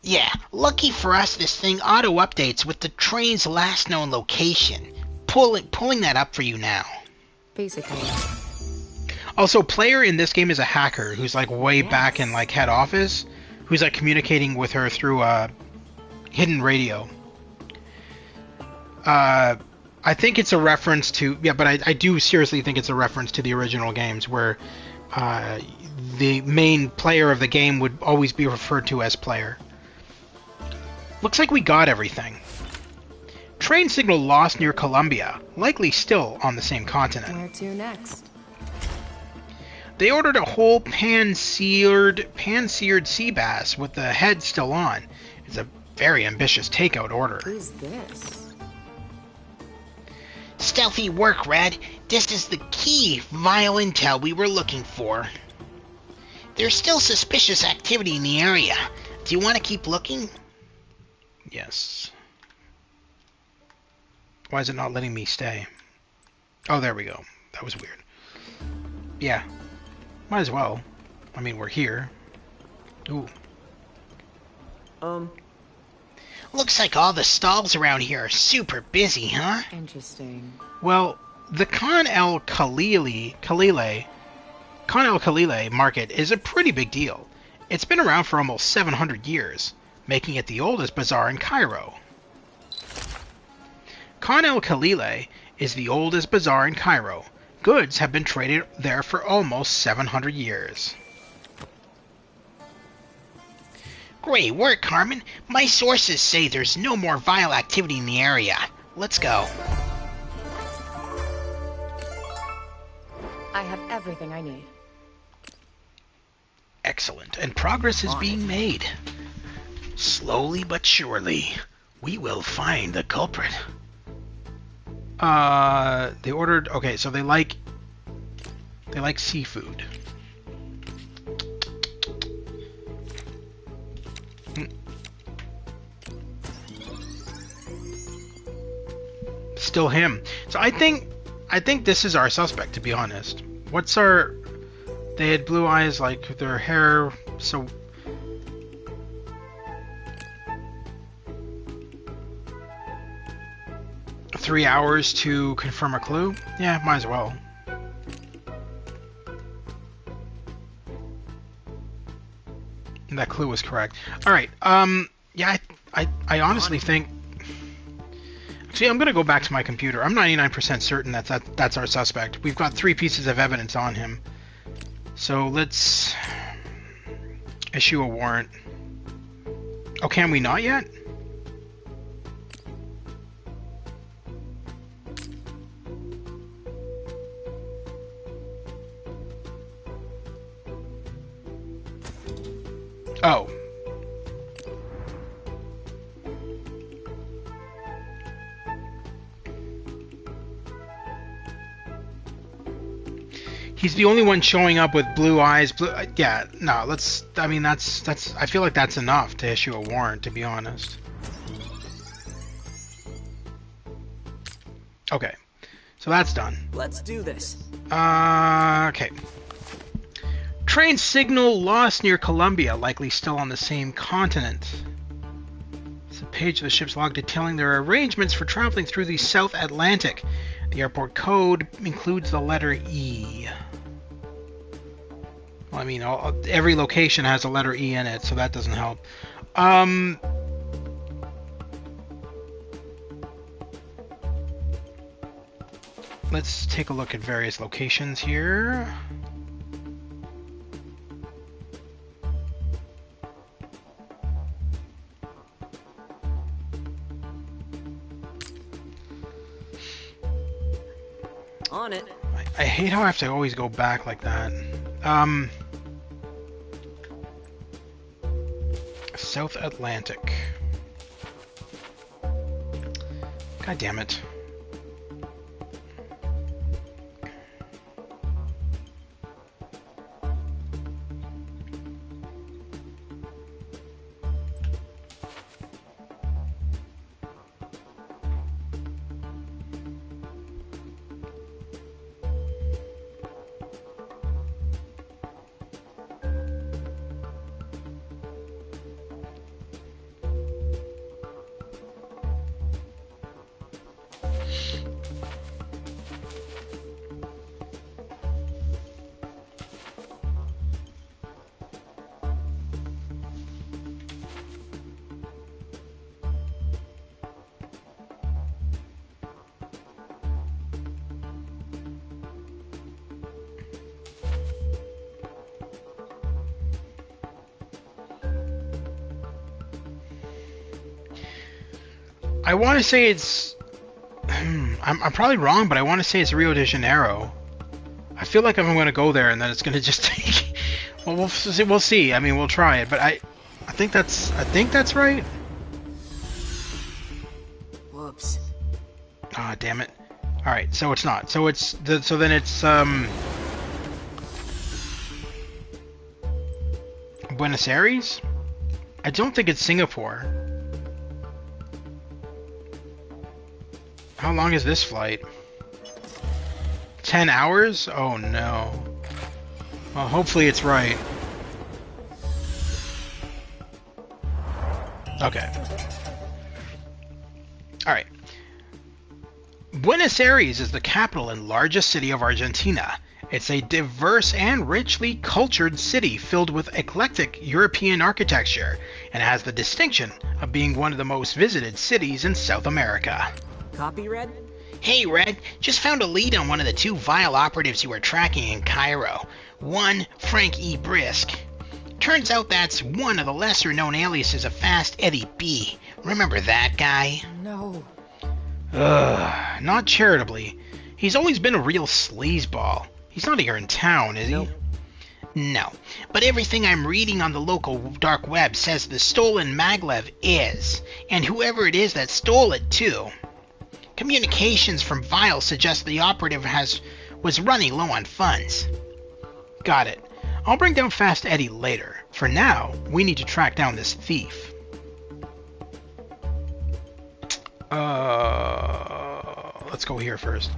Yeah, lucky for us, this thing auto-updates with the train's last known location. Pulling that up for you now. Basically. Also, player in this game is a hacker who's like way back in like head office, who's like communicating with her through hidden radio. I think it's a reference to, yeah, but I do seriously think it's a reference to the original games where the main player of the game would always be referred to as player. Looks like we got everything. Train signal lost near Colombia, likely still on the same continent. Where to next? They ordered a whole pan-seared sea bass with the head still on. It's a very ambitious takeout order. Who's this? Stealthy work, Red. This is the key V.I.L.E intel we were looking for. There's still suspicious activity in the area. Do you want to keep looking? Yes. Why is it not letting me stay? Oh, there we go. That was weird. Yeah. Might as well. I mean, we're here. Ooh. Looks like all the stalls around here are super busy, huh? Interesting. Well, the Khan el Khalili market is a pretty big deal. It's been around for almost 700 years, making it the oldest bazaar in Cairo. Khan el Khalili is the oldest bazaar in Cairo. Goods have been traded there for almost 700 years. Great work, Carmen. My sources say there's no more V.I.L.E activity in the area. Let's go. I have everything I need. Excellent, and progress is being made. Slowly but surely, we will find the culprit. They ordered... Okay, so they like seafood. Still him. So I think this is our suspect, to be honest. What's our... They had blue eyes, like their hair, so... Three hours to confirm a clue? Yeah, might as well. And that clue was correct. Alright, yeah, I honestly think... See, I'm gonna go back to my computer. I'm 99% certain that's our suspect. We've got 3 pieces of evidence on him. So let's issue a warrant. Oh, can we not yet? Oh. He's the only one showing up with blue eyes. Yeah, no, let's... I mean, that's... I feel like that's enough to issue a warrant, to be honest. Okay. So that's done. Let's do this. Okay. Train signal lost near Colombia, likely still on the same continent. It's a page of the ship's log detailing their arrangements for traveling through the South Atlantic. The airport code includes the letter E. Well, I mean, every location has a letter E in it, so that doesn't help. Let's take a look at various locations here. On it. I hate how I have to always go back like that. South Atlantic. God damn it. I want to say it's... I'm probably wrong, but I want to say it's Rio de Janeiro. I feel like I'm going to go there and then it's going to just take... Well, we'll see. I mean, we'll try it, but I think that's right. Whoops. Ah, damn it. All right, so it's not. So then it's Buenos Aires? I don't think it's Singapore. How long is this flight? 10 hours? Oh no. Well, hopefully it's right. Okay. Alright. Buenos Aires is the capital and largest city of Argentina. It's a diverse and richly cultured city filled with eclectic European architecture and has the distinction of being one of the most visited cities in South America. Copy, Red? Hey, Red, just found a lead on one of the two V.I.L.E. operatives you were tracking in Cairo. One, Frank E. Brisk. Turns out that's one of the lesser-known aliases of Fast Eddie B. Remember that guy? No. Ugh, not charitably. He's always been a real sleazeball. He's not here in town, is he? No, but everything I'm reading on the local dark web says the stolen maglev is, and whoever it is that stole it too. Communications from V.I.L.E. suggest the operative was running low on funds. Got it. I'll bring down Fast Eddie later. For now, we need to track down this thief. Let's go here first.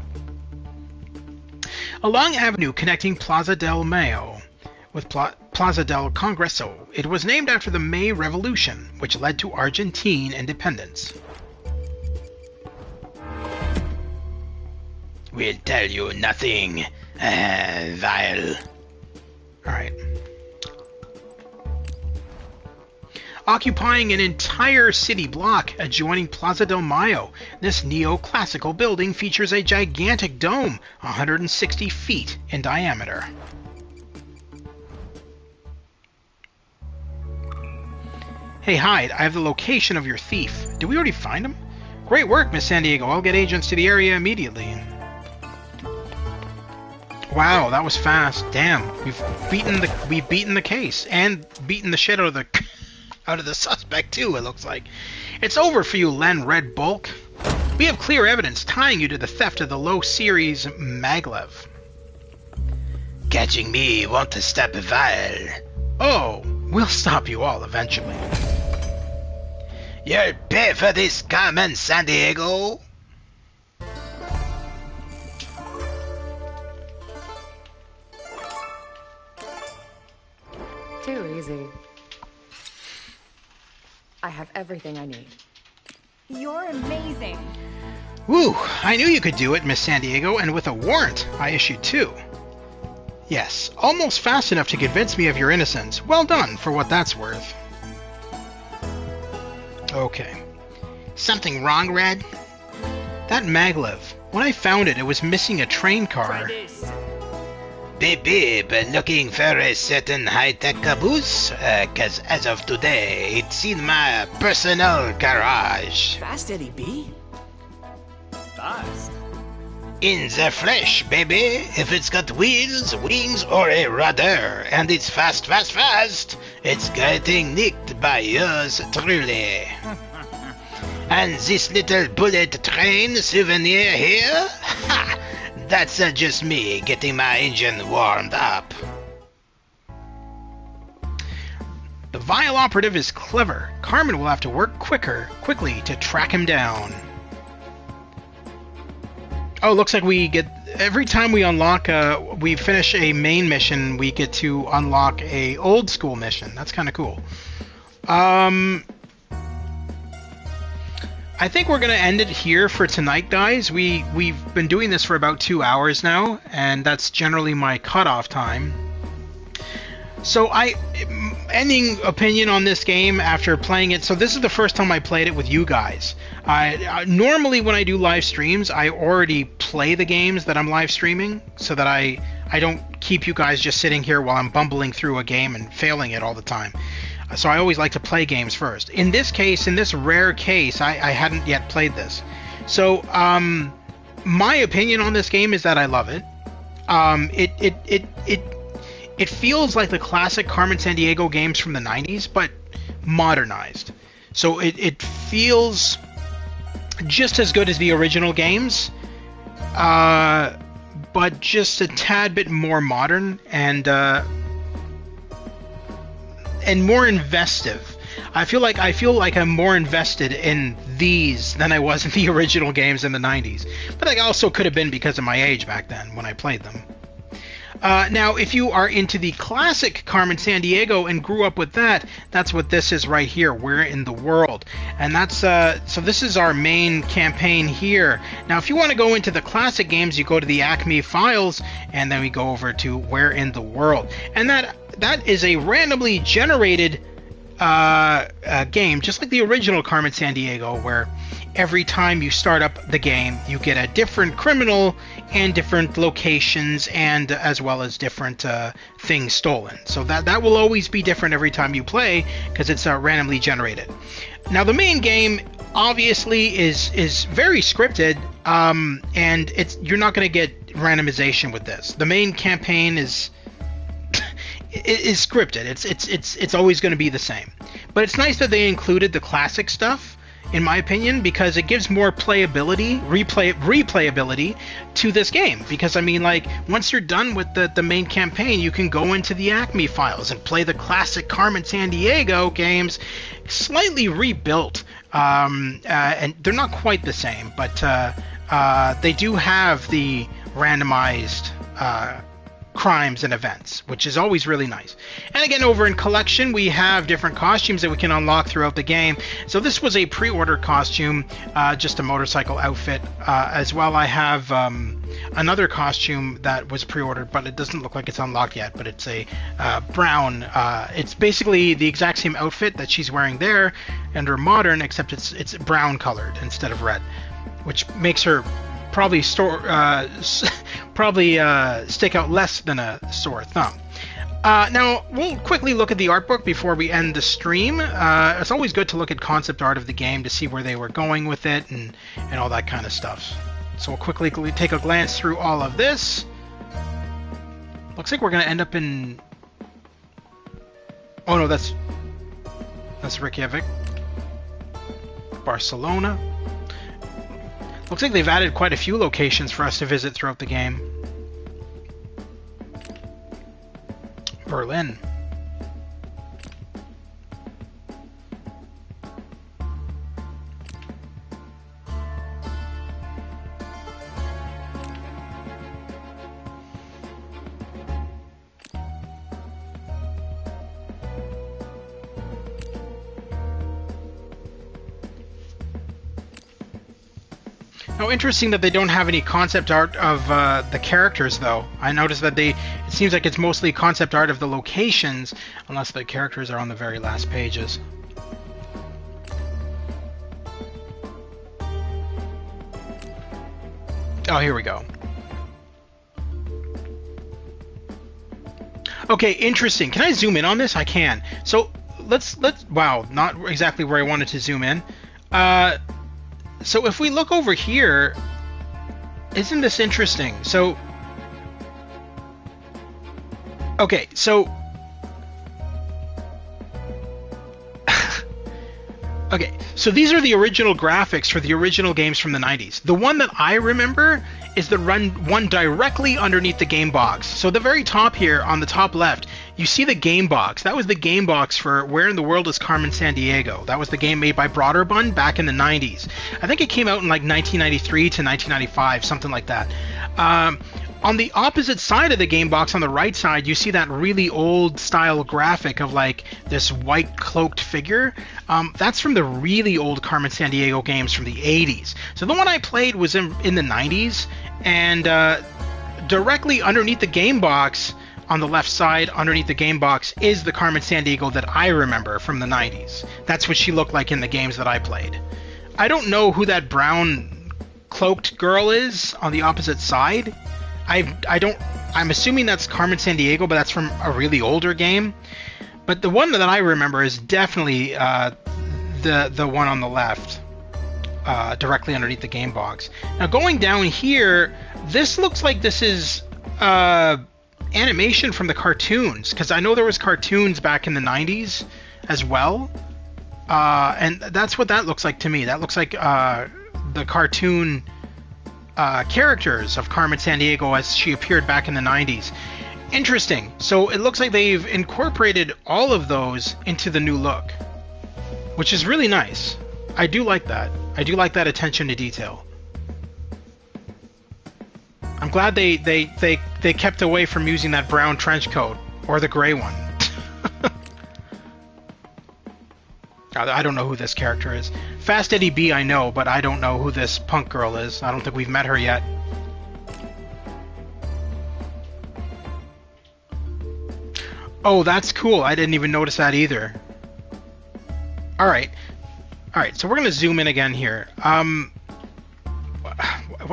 A long avenue connecting Plaza del Mayo with Plaza del Congreso. It was named after the May Revolution, which led to Argentine independence. We'll tell you nothing, V.I.L.E. Alright. Occupying an entire city block adjoining Plaza del Mayo, this neoclassical building features a gigantic dome, 160 feet in diameter. Hey Hyde, I have the location of your thief. Did we already find him? Great work, Miss Sandiego. I'll get agents to the area immediately. Wow, that was fast. Damn, we've beaten the case and beaten the shit out of the suspect too. It looks like it's over for you, Len Red Bulk. We have clear evidence tying you to the theft of the low series maglev. Catching me won't stop V.I.L.E. Oh, we'll stop you all eventually. You'll pay for this, Carmen Sandiego. Too easy. I have everything I need. You're amazing. Woo! I knew you could do it, Miss Sandiego, and with a warrant I issued too. Yes, almost fast enough to convince me of your innocence. Well done, for what that's worth. Okay. Something wrong, Red? That maglev. When I found it, it was missing a train car. Beep, looking for a certain high-tech caboose? Cause as of today, it's in my personal garage. Fast Eddie B? Fast? In the flesh, baby. If it's got wheels, wings, or a rudder, and it's fast, it's getting nicked by yours truly. And this little bullet train souvenir here? Ha! That's just me getting my engine warmed up. The V.I.L.E. operative is clever. Carmen will have to work quickly to track him down. Oh, looks like we get... Every time we unlock, we finish a main mission, we get to unlock a old school mission. That's kind of cool. I think we're going to end it here for tonight, guys. We've been doing this for about 2 hours now, and that's generally my cutoff time. So ending opinion on this game after playing it. So this is the first time I played it with you guys. Normally when I do live streams, I already play the games that I'm live streaming, so that I don't keep you guys just sitting here while I'm bumbling through a game and failing it all the time. So I always like to play games first. In this case, in this rare case, I hadn't yet played this. So my opinion on this game is that I love it. It feels like the classic Carmen Sandiego games from the 90s, but modernized. So it feels just as good as the original games, but just a tad bit more modern and more investive. I feel like I'm more invested in these than I was in the original games in the 90s. But that also could have been because of my age back then when I played them. Now, if you are into the classic Carmen Sandiego and grew up with that, that's what this is right here. Where in the World? And that's so this is our main campaign here. Now, if you want to go into the classic games, you go to the ACME files, and then we go over to Where in the World. And that is a randomly generated game, just like the original Carmen Sandiego, where every time you start up the game, you get a different criminal and different locations, and as well as different things stolen. So that will always be different every time you play, because it's randomly generated. Now, the main game obviously is very scripted, and you're not going to get randomization with this. The main campaign is scripted. It's always going to be the same. But it's nice that they included the classic stuff, in my opinion, because it gives more replayability to this game. Because, I mean, like, once you're done with the main campaign, you can go into the ACME files and play the classic Carmen Sandiego games, slightly rebuilt. And they're not quite the same, but they do have the randomized crimes and events, which is always really nice. And again, over in collection, we have different costumes that we can unlock throughout the game. So this was a pre-order costume, just a motorcycle outfit. As well, I have another costume that was pre-ordered, but it doesn't look like it's unlocked yet, but it's a brown, it's basically the exact same outfit that she's wearing there under modern, except it's brown colored instead of red, which makes her probably stick out less than a sore thumb. Now, we'll quickly look at the art book before we end the stream. It's always good to look at concept art of the game to see where they were going with it and all that kind of stuff. So we'll quickly take a glance through all of this. Looks like we're going to end up in... Oh no, that's Reykjavik. Barcelona. Looks like they've added quite a few locations for us to visit throughout the game. Berlin. Now, interesting that they don't have any concept art of the characters, though. I noticed that it seems like it's mostly concept art of the locations, unless the characters are on the very last pages. Oh, here we go. Okay, interesting. Can I zoom in on this? I can. So let's wow, not exactly where I wanted to zoom in. So if we look over here, isn't this interesting? So, okay, so, okay, so these are the original graphics for the original games from the 90s. The one that I remember is the one directly underneath the game box. So the very top here, on the top left, you see the game box. That was the game box for Where in the World is Carmen Sandiego. That was the game made by Broderbund back in the 90s. I think it came out in like 1993 to 1995, something like that. On the opposite side of the game box, on the right side, you see that really old style graphic of like this white cloaked figure. That's from the really old Carmen Sandiego games from the 80s. So the one I played was in the 90s, and directly underneath the game box, on the left side, underneath the game box, is the Carmen Sandiego that I remember from the 90s. That's what she looked like in the games that I played. I don't know who that brown cloaked girl is on the opposite side. I'm assuming that's Carmen Sandiego, but that's from a really older game. But the one that I remember is definitely the one on the left, directly underneath the game box. Now going down here, this looks like this is animation from the cartoons, because I know there was cartoons back in the 90s as well, and that's what that looks like to me. That looks like the cartoon characters of Carmen Sandiego as she appeared back in the 90s. Interesting. So it looks like they've incorporated all of those into the new look, which is really nice. I do like that. I do like that attention to detail. I'm glad they kept away from using that brown trench coat or the gray one. I don't know who this character is. Fast Eddie B I know, but I don't know who this punk girl is. I don't think we've met her yet. Oh, that's cool. I didn't even notice that either. Alright, so we're going to zoom in again here. Why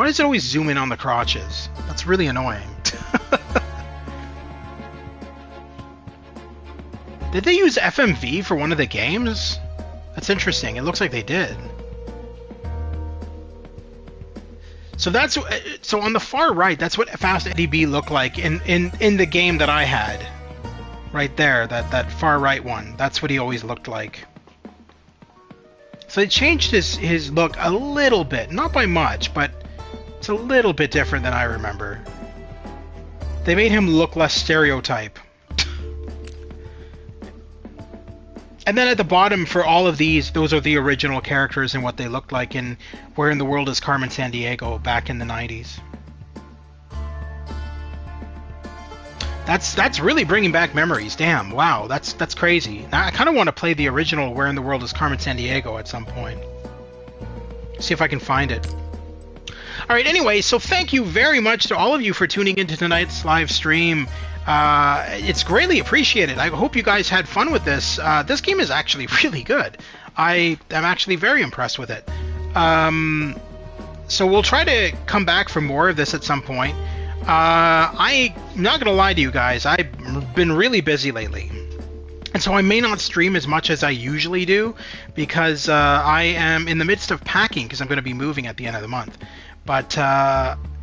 does it always zoom in on the crotches? That's really annoying. Did they use FMV for one of the games? That's interesting. It looks like they did. So so on the far right, that's what Fast Eddie B looked like in the game that I had. Right there, that far right one. That's what he always looked like. So they changed his look a little bit, not by much, but it's a little bit different than I remember. They made him look less stereotype. And then at the bottom for all of these, those are the original characters and what they looked like in Where in the World is Carmen Sandiego back in the 90s. That's really bringing back memories. Damn, wow, that's crazy. Now I kind of want to play the original Where in the World is Carmen Sandiego at some point. See if I can find it. Alright, anyway, so thank you very much to all of you for tuning into tonight's live stream. It's greatly appreciated. I hope you guys had fun with this. This game is actually really good. I am actually very impressed with it. So we'll try to come back for more of this at some point. I'm not gonna lie to you guys, I've been really busy lately, and so I may not stream as much as I usually do, because I am in the midst of packing, because I'm going to be moving at the end of the month. But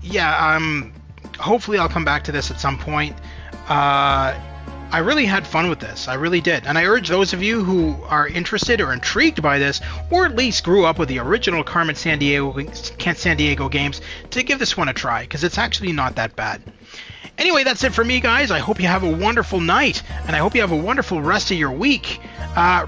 yeah, hopefully I'll come back to this at some point. I really had fun with this, I really did, and I urge those of you who are interested or intrigued by this, or at least grew up with the original Carmen Sandiego games, to give this one a try, because it's actually not that bad. Anyway, that's it for me, guys. I hope you have a wonderful night, and I hope you have a wonderful rest of your week.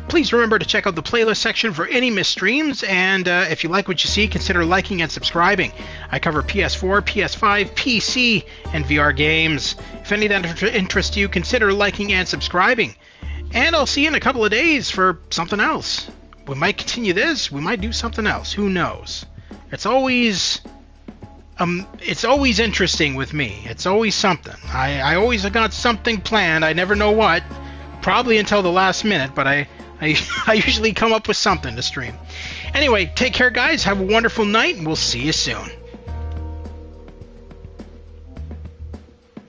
Please remember to check out the playlist section for any missed streams, and if you like what you see, consider liking and subscribing. I cover PS4, PS5, PC, and VR games. If any of that interests you, consider liking and subscribing. And I'll see you in a couple of days for something else. We might continue this, we might do something else, who knows? It's always interesting with me. It's always something. I always got something planned. I never know what. Probably until the last minute, but I usually come up with something to stream. Anyway, take care, guys. Have a wonderful night, and we'll see you soon.